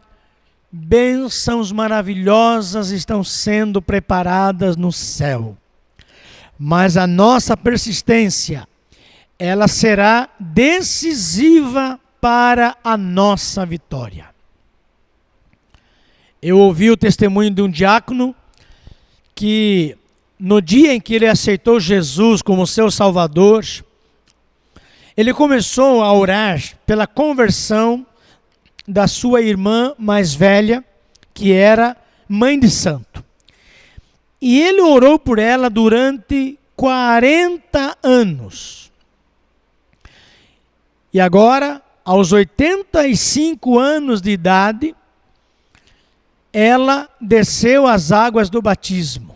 bênçãos maravilhosas estão sendo preparadas no céu. Mas a nossa persistência, ela será decisiva para a nossa vitória. Eu ouvi o testemunho de um diácono que, no dia em que ele aceitou Jesus como seu Salvador, ele começou a orar pela conversão da sua irmã mais velha, que era mãe de santo. E ele orou por ela durante 40 anos. E agora, aos 85 anos de idade, ela desceu as águas do batismo.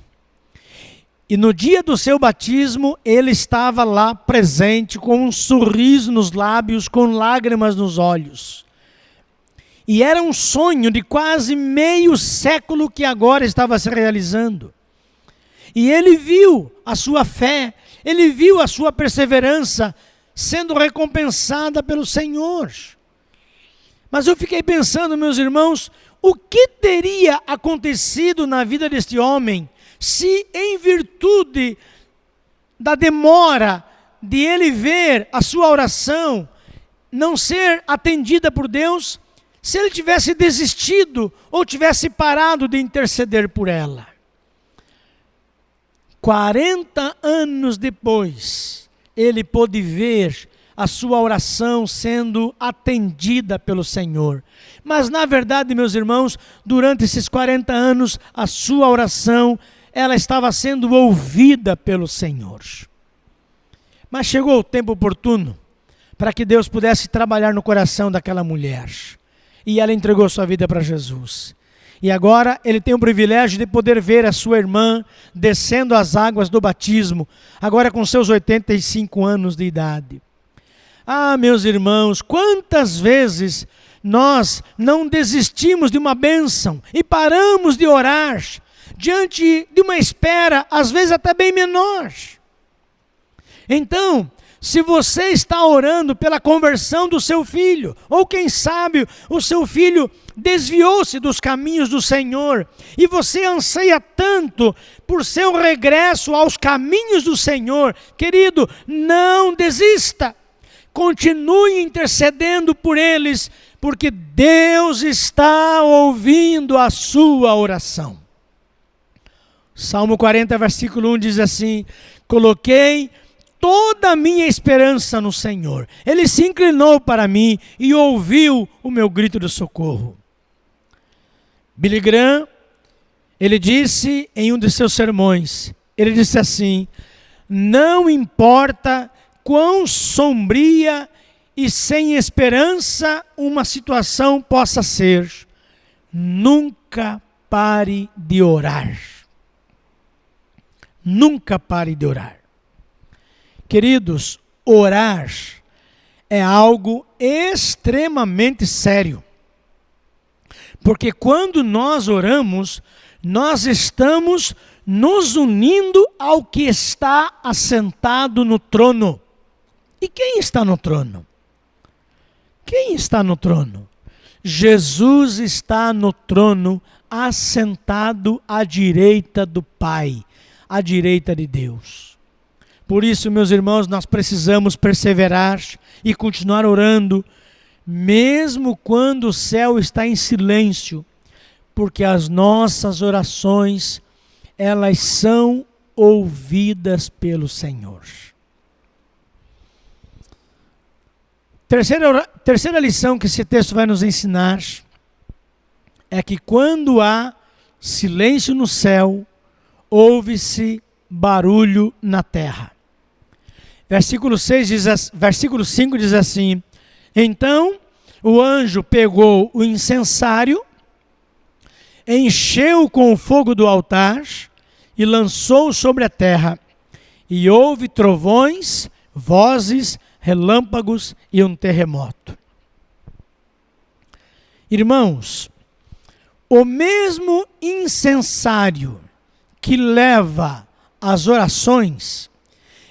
E no dia do seu batismo, ele estava lá presente, com um sorriso nos lábios, com lágrimas nos olhos. E era um sonho de quase meio século que agora estava se realizando. E ele viu a sua fé, ele viu a sua perseverança sendo recompensada pelo Senhor. Mas eu fiquei pensando, meus irmãos, o que teria acontecido na vida deste homem se, em virtude da demora de ele ver a sua oração não ser atendida por Deus, se ele tivesse desistido ou tivesse parado de interceder por ela. 40 anos depois, ele pôde ver a sua oração sendo atendida pelo Senhor. Mas, na verdade, meus irmãos, durante esses 40 anos, a sua oração, ela estava sendo ouvida pelo Senhor. Mas chegou o tempo oportuno para que Deus pudesse trabalhar no coração daquela mulher. E ela entregou sua vida para Jesus. E agora ele tem o privilégio de poder ver a sua irmã descendo as águas do batismo, agora com seus 85 anos de idade. Ah, meus irmãos, quantas vezes nós não desistimos de uma bênção e paramos de orar diante de uma espera, às vezes até bem menor. Então, se você está orando pela conversão do seu filho, ou quem sabe o seu filho desviou-se dos caminhos do Senhor, e você anseia tanto por seu regresso aos caminhos do Senhor, querido, não desista. Continue intercedendo por eles, porque Deus está ouvindo a sua oração. Salmo 40, versículo 1 diz assim: coloquei toda a minha esperança no Senhor. Ele se inclinou para mim e ouviu o meu grito de socorro. Billy Graham, ele disse em um de seus sermões, ele disse assim: não importa quão sombria e sem esperança uma situação possa ser, nunca pare de orar. Nunca pare de orar. Queridos, orar é algo extremamente sério. Porque quando nós oramos, nós estamos nos unindo ao que está assentado no trono. E quem está no trono? Quem está no trono? Jesus está no trono, assentado à direita do Pai, à direita de Deus. Por isso, meus irmãos, nós precisamos perseverar e continuar orando, mesmo quando o céu está em silêncio, porque as nossas orações, elas são ouvidas pelo Senhor. Terceira lição que esse texto vai nos ensinar é que quando há silêncio no céu, ouve-se barulho na terra. Versículo 5 diz assim: então o anjo pegou o incensário, encheu com o fogo do altar e lançou sobre a terra. E houve trovões, vozes, relâmpagos e um terremoto. Irmãos, o mesmo incensário que leva as orações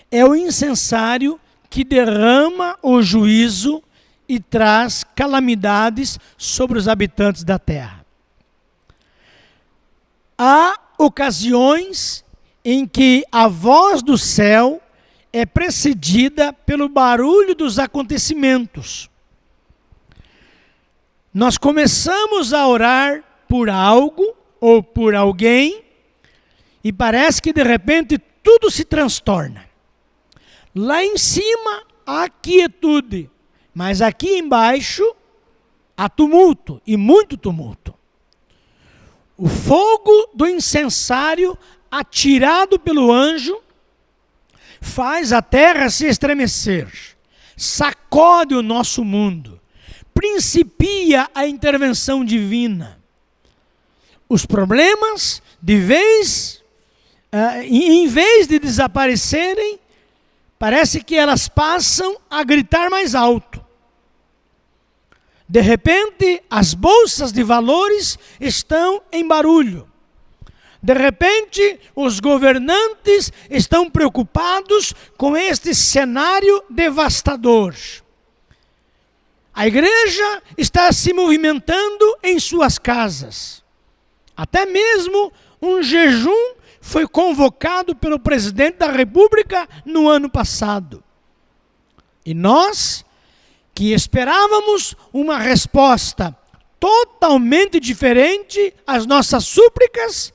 é o incensário que derrama o juízo e traz calamidades sobre os habitantes da terra. Há ocasiões em que a voz do céu é precedida pelo barulho dos acontecimentos. Nós começamos a orar por algo ou por alguém e parece que de repente tudo se transtorna. Lá em cima há quietude, mas aqui embaixo há tumulto, e muito tumulto. O fogo do incensário atirado pelo anjo faz a terra se estremecer, sacode o nosso mundo, principia a intervenção divina. Os problemas, em vez de desaparecerem, parece que elas passam a gritar mais alto. De repente, as bolsas de valores estão em barulho. De repente, os governantes estão preocupados com este cenário devastador. A igreja está se movimentando em suas casas. Até mesmo um jejum foi convocado pelo presidente da República no ano passado. E nós, que esperávamos uma resposta totalmente diferente às nossas súplicas,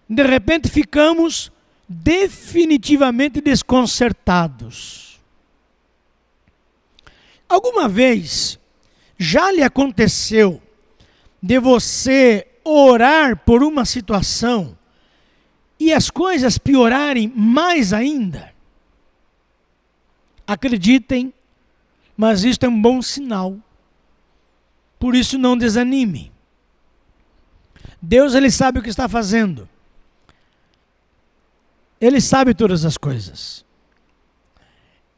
de repente ficamos definitivamente desconcertados. Alguma vez já lhe aconteceu de você orar por uma situação e as coisas piorarem mais ainda? Acreditem, mas isto é um bom sinal. Por isso não desanime. Deus, Ele sabe o que está fazendo. Ele sabe todas as coisas.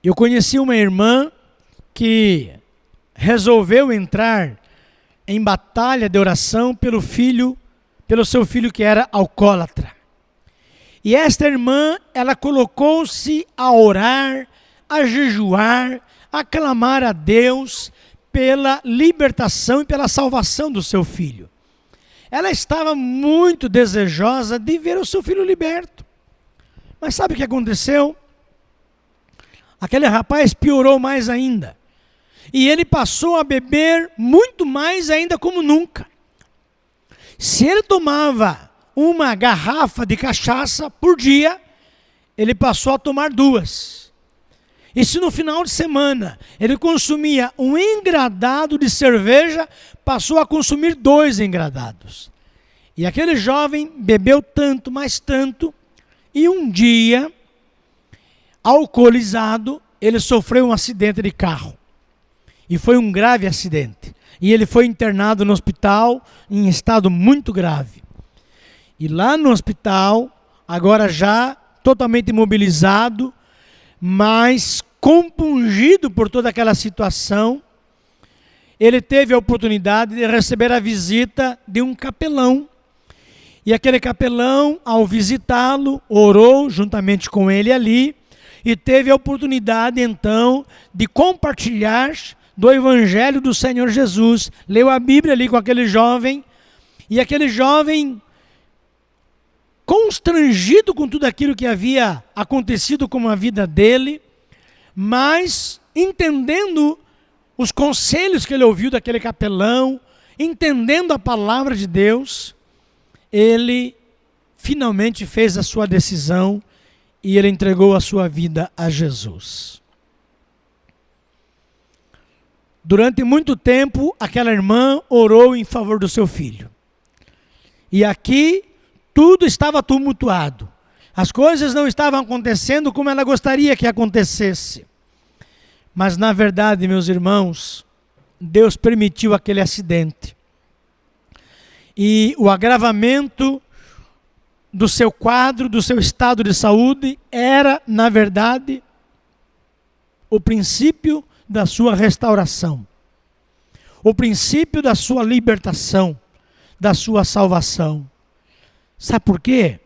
Eu conheci uma irmã que resolveu entrar em batalha de oração pelo seu filho que era alcoólatra. E esta irmã, ela colocou-se a orar, a jejuar, a clamar a Deus pela libertação e pela salvação do seu filho. Ela estava muito desejosa de ver o seu filho liberto. Mas sabe o que aconteceu? Aquele rapaz piorou mais ainda. E ele passou a beber muito mais ainda como nunca. Se ele tomava uma garrafa de cachaça por dia, ele passou a tomar 2. E se no final de semana ele consumia um engradado de cerveja, passou a consumir 2 engradados. E aquele jovem bebeu tanto, mais tanto, e um dia, alcoolizado, ele sofreu um acidente de carro. E foi um grave acidente. E ele foi internado no hospital em estado muito grave. E lá no hospital, agora já totalmente imobilizado, mas compungido por toda aquela situação, ele teve a oportunidade de receber a visita de um capelão. E aquele capelão, ao visitá-lo, orou juntamente com ele ali, e teve a oportunidade então de compartilhar do Evangelho do Senhor Jesus. Leu a Bíblia ali com aquele jovem, e aquele jovem, constrangido com tudo aquilo que havia acontecido com a vida dele, mas entendendo os conselhos que ele ouviu daquele capelão, entendendo a palavra de Deus, ele finalmente fez a sua decisão e ele entregou a sua vida a Jesus. Durante muito tempo, aquela irmã orou em favor do seu filho. E aqui, tudo estava tumultuado. As coisas não estavam acontecendo como ela gostaria que acontecesse. Mas, na verdade, meus irmãos, Deus permitiu aquele acidente. E o agravamento do seu quadro, do seu estado de saúde, era, na verdade, o princípio da sua restauração. O princípio da sua libertação, da sua salvação. Sabe por quê?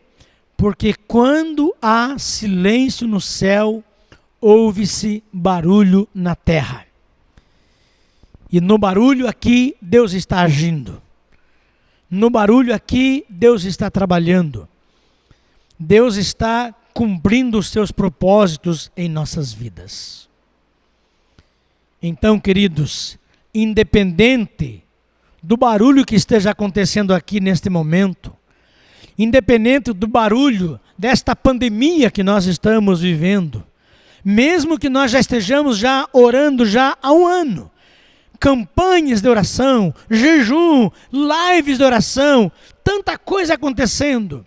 Porque quando há silêncio no céu, ouve-se barulho na terra. E no barulho aqui, Deus está agindo. No barulho aqui, Deus está trabalhando. Deus está cumprindo os seus propósitos em nossas vidas. Então, queridos, independente do barulho que esteja acontecendo aqui neste momento, independente do barulho desta pandemia que nós estamos vivendo, mesmo que nós já estejamos já orando já há um ano, campanhas de oração, jejum, lives de oração, tanta coisa acontecendo,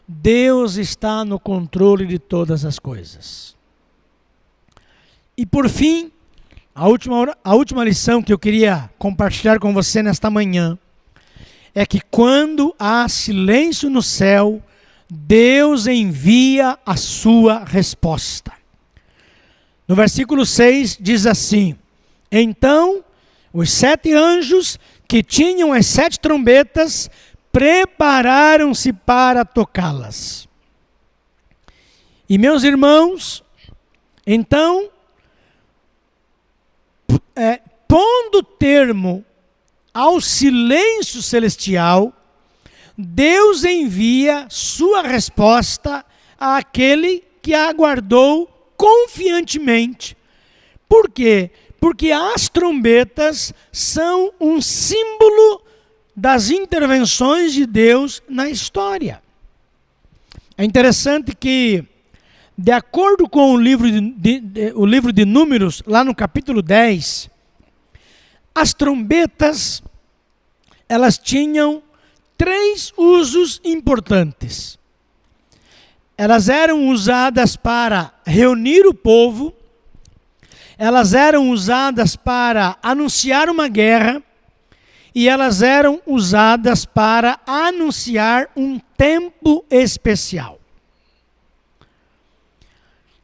Deus está no controle de todas as coisas. E por fim, a última lição que eu queria compartilhar com você nesta manhã é que quando há silêncio no céu, Deus envia a sua resposta. No versículo 6 diz assim: então os 7 anjos que tinham as 7 trombetas prepararam-se para tocá-las. E meus irmãos, então, pondo termo ao silêncio celestial, Deus envia sua resposta àquele que a aguardou confiantemente. Por quê? Porque as trombetas são um símbolo das intervenções de Deus na história. É interessante que, de acordo com o livro de Números, lá no capítulo 10, as trombetas, elas tinham 3 usos importantes. Elas eram usadas para reunir o povo, elas eram usadas para anunciar uma guerra, e elas eram usadas para anunciar um tempo especial.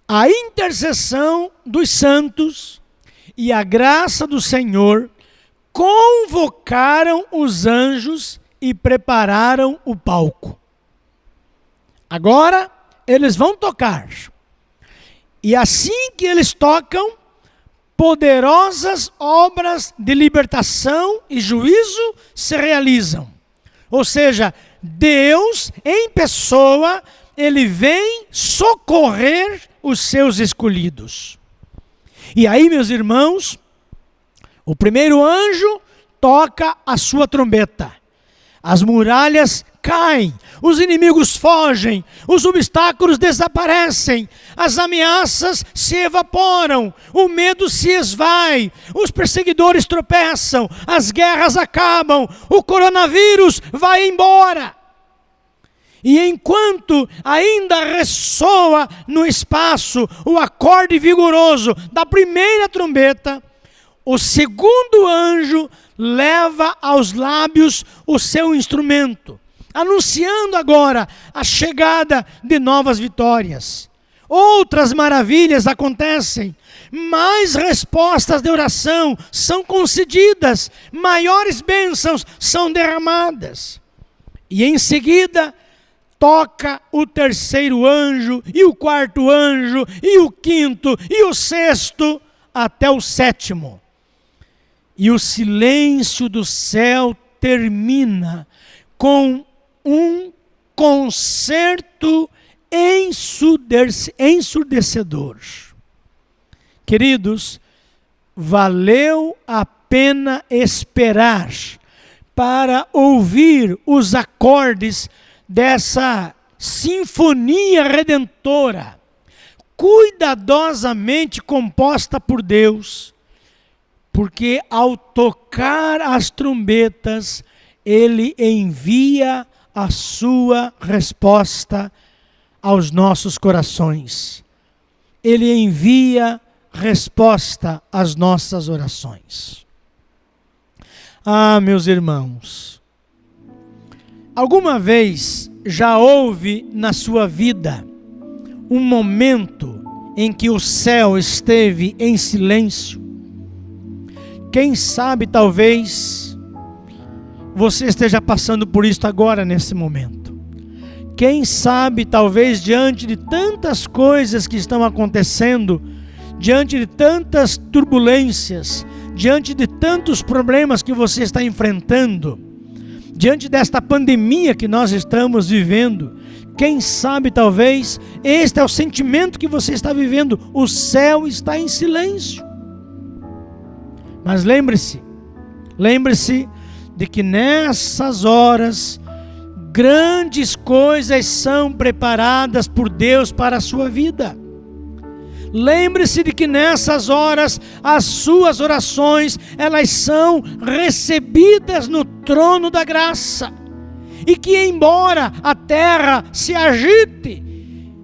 A intercessão dos santos e a graça do Senhor convocaram os anjos e prepararam o palco. Agora eles vão tocar. E assim que eles tocam, poderosas obras de libertação e juízo se realizam. Ou seja, Deus em pessoa, ele vem socorrer os seus escolhidos. E aí, meus irmãos, o primeiro anjo toca a sua trombeta. As muralhas caem, os inimigos fogem, os obstáculos desaparecem, as ameaças se evaporam, o medo se esvai, os perseguidores tropeçam, as guerras acabam, o coronavírus vai embora. E enquanto ainda ressoa no espaço o acorde vigoroso da primeira trombeta, o segundo anjo leva aos lábios o seu instrumento, anunciando agora a chegada de novas vitórias. Outras maravilhas acontecem, mais respostas de oração são concedidas, maiores bênçãos são derramadas. E em seguida, toca o terceiro anjo, e o quarto anjo, e o quinto, e o sexto, até o sétimo. E o silêncio do céu termina com um concerto ensurdecedor. Queridos, valeu a pena esperar para ouvir os acordes dessa sinfonia redentora, cuidadosamente composta por Deus, porque ao tocar as trombetas, ele envia a sua resposta aos nossos corações. Ele envia resposta às nossas orações. Ah, meus irmãos, alguma vez já houve na sua vida um momento em que o céu esteve em silêncio? Quem sabe, talvez, você esteja passando por isso agora, nesse momento. Quem sabe, talvez, diante de tantas coisas que estão acontecendo, diante de tantas turbulências, diante de tantos problemas que você está enfrentando, diante desta pandemia que nós estamos vivendo, quem sabe, talvez, este é o sentimento que você está vivendo, o céu está em silêncio. Mas lembre-se de que nessas horas, grandes coisas são preparadas por Deus para a sua vida. Lembre-se de que nessas horas, as suas orações, elas são recebidas no trono da graça. E que embora a terra se agite,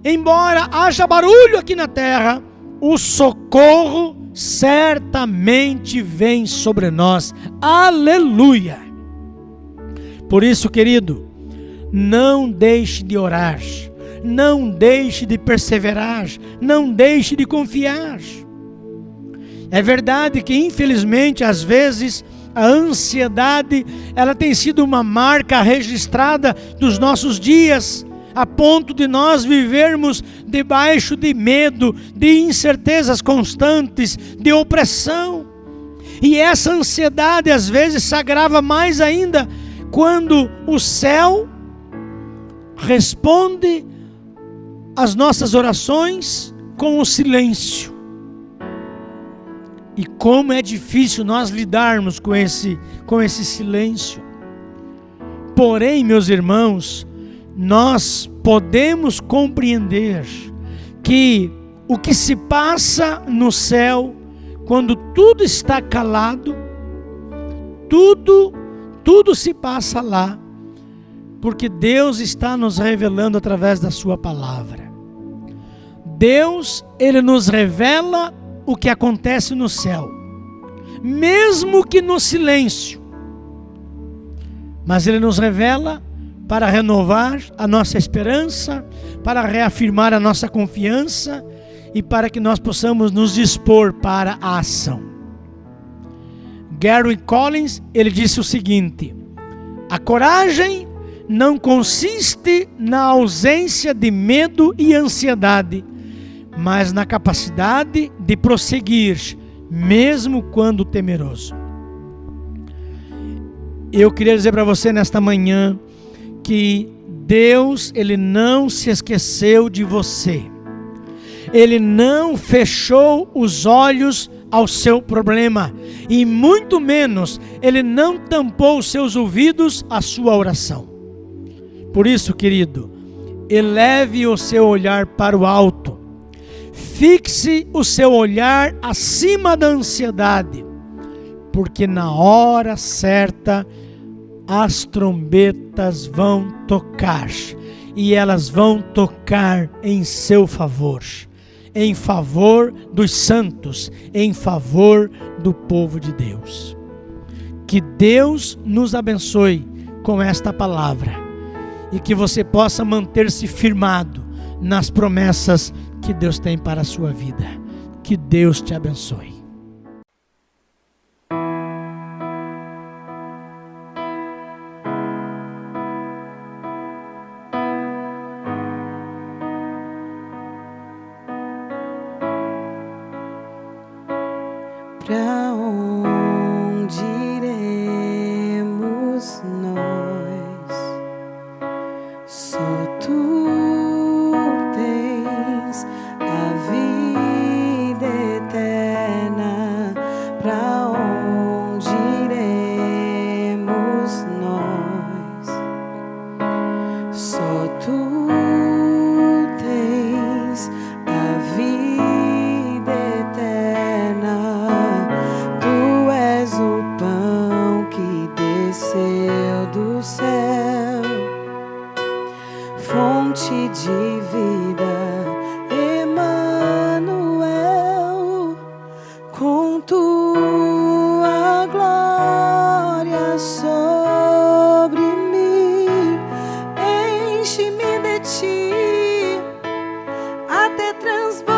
embora haja barulho aqui na terra, o socorro certamente vem sobre nós. Aleluia! Por isso, querido, não deixe de orar, não deixe de perseverar, não deixe de confiar. É verdade que, infelizmente, às vezes, a ansiedade, ela tem sido uma marca registrada dos nossos dias, a ponto de nós vivermos debaixo de medo, de incertezas constantes, de opressão. E essa ansiedade às vezes se agrava mais ainda quando o céu responde às nossas orações com o silêncio. E como é difícil nós lidarmos com esse silêncio. Porém, meus irmãos, nós podemos compreender que o que se passa no céu, quando tudo está calado, tudo se passa lá, porque Deus está nos revelando através da sua palavra. Deus, ele nos revela o que acontece no céu, mesmo que no silêncio, mas ele nos revela para renovar a nossa esperança, para reafirmar a nossa confiança e para que nós possamos nos dispor para a ação. Gary Collins, ele disse o seguinte: a coragem não consiste na ausência de medo e ansiedade, mas na capacidade de prosseguir, mesmo quando temeroso. Eu queria dizer para você nesta manhã que Deus, Ele não se esqueceu de você. Ele não fechou os olhos ao seu problema e muito menos Ele não tampou os seus ouvidos à sua oração. Por isso, querido, eleve o seu olhar para o alto. Fixe o seu olhar acima da ansiedade, porque na hora certa as trombetas vão tocar, e elas vão tocar em seu favor, em favor dos santos, em favor do povo de Deus. Que Deus nos abençoe com esta palavra e que você possa manter-se firmado nas promessas que Deus tem para a sua vida. Que Deus te abençoe. Pra onde iremos nós? Só tu tens a vida eterna. Pra onde iremos nós? Só tu tens a vida eterna. Tu és o pão que desceu do céu, fonte de vida, Emanuel. Com tua glória sobre mim, enche-me de ti até transbordar.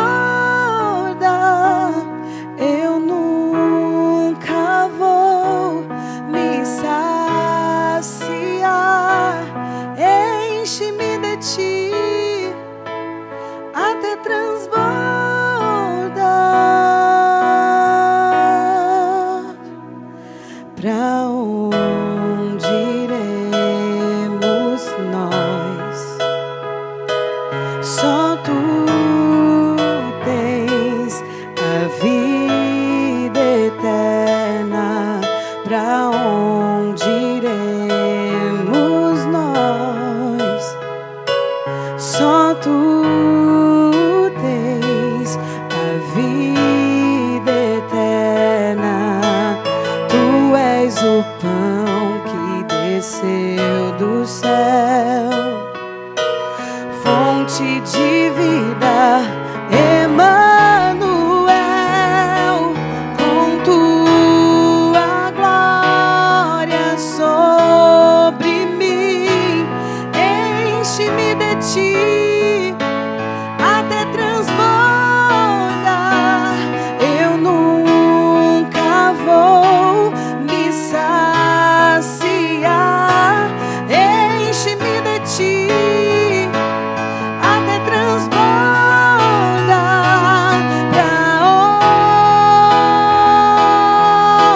Eu nunca vou me saciar. Enche-me de ti até transbordar. Pra onde iremos nós? Só tu tens a vida eterna. Pra onde iremos nós? Só tu tens a vida eterna. Tu és o pão que desceu do céu, fonte de vida, Emanuel. Com tua glória sobre mim, enche-me de ti até transbordar. Eu nunca vou me saciar. Enche-me de ti até transbordar. Pra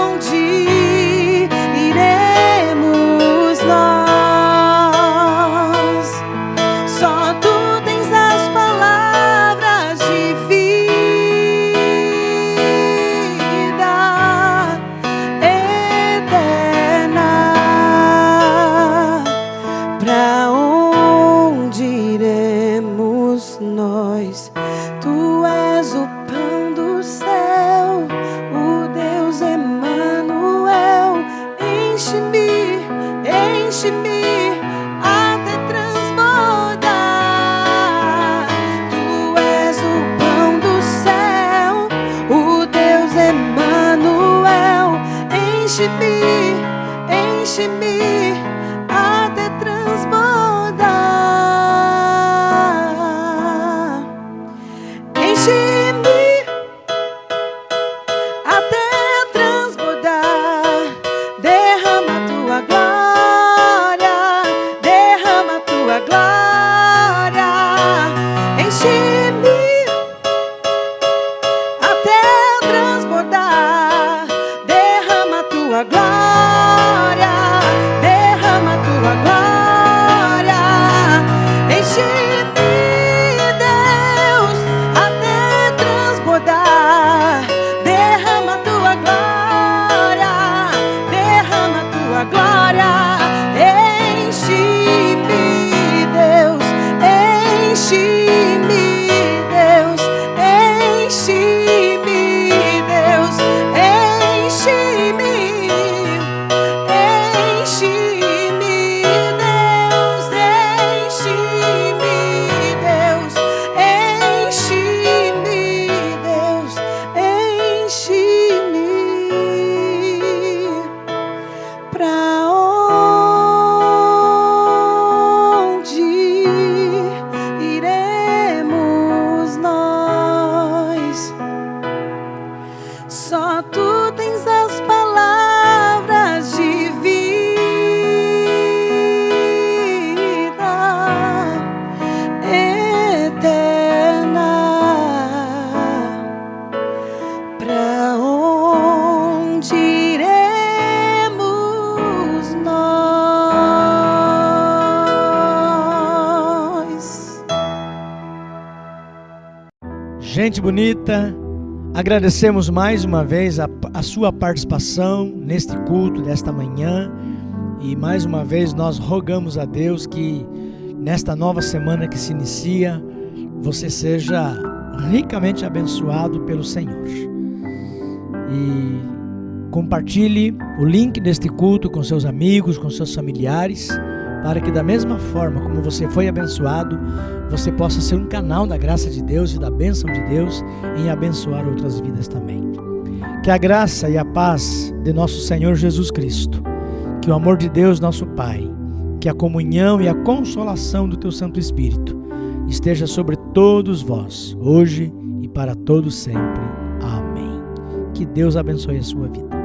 onde iremos nós? Só tu tens as palavras de vida eterna. Pra onde iremos nós? Tu és o pão do céu, o Deus Emanuel. Enche-me, enche-me até transbordar. Tu és o pão do céu, o Deus Emanuel. Enche-me, enche-me até transbordar. Enche-me até transbordar. Derrama tua glória, toda. Derrama tua glória, derrama tua glória. Enche-me, Deus, enche-me, Deus, enche-me, Deus, enche-me, enche-me, Deus, enche-me, Deus, enche-me, Deus, enche-me. Pra onde iremos nós? Só tu tens as palavras de vida eterna. Pra onde iremos nós? Gente bonita, agradecemos mais uma vez a sua participação neste culto desta manhã e mais uma vez nós rogamos a Deus que nesta nova semana que se inicia você seja ricamente abençoado pelo Senhor. E compartilhe o link deste culto com seus amigos, com seus familiares, para que da mesma forma como você foi abençoado, você possa ser um canal da graça de Deus e da bênção de Deus em abençoar outras vidas também. Que a graça e a paz de nosso Senhor Jesus Cristo, que o amor de Deus nosso Pai, que a comunhão e a consolação do Teu Santo Espírito esteja sobre todos vós, hoje e para todos sempre. Amém. Que Deus abençoe a sua vida.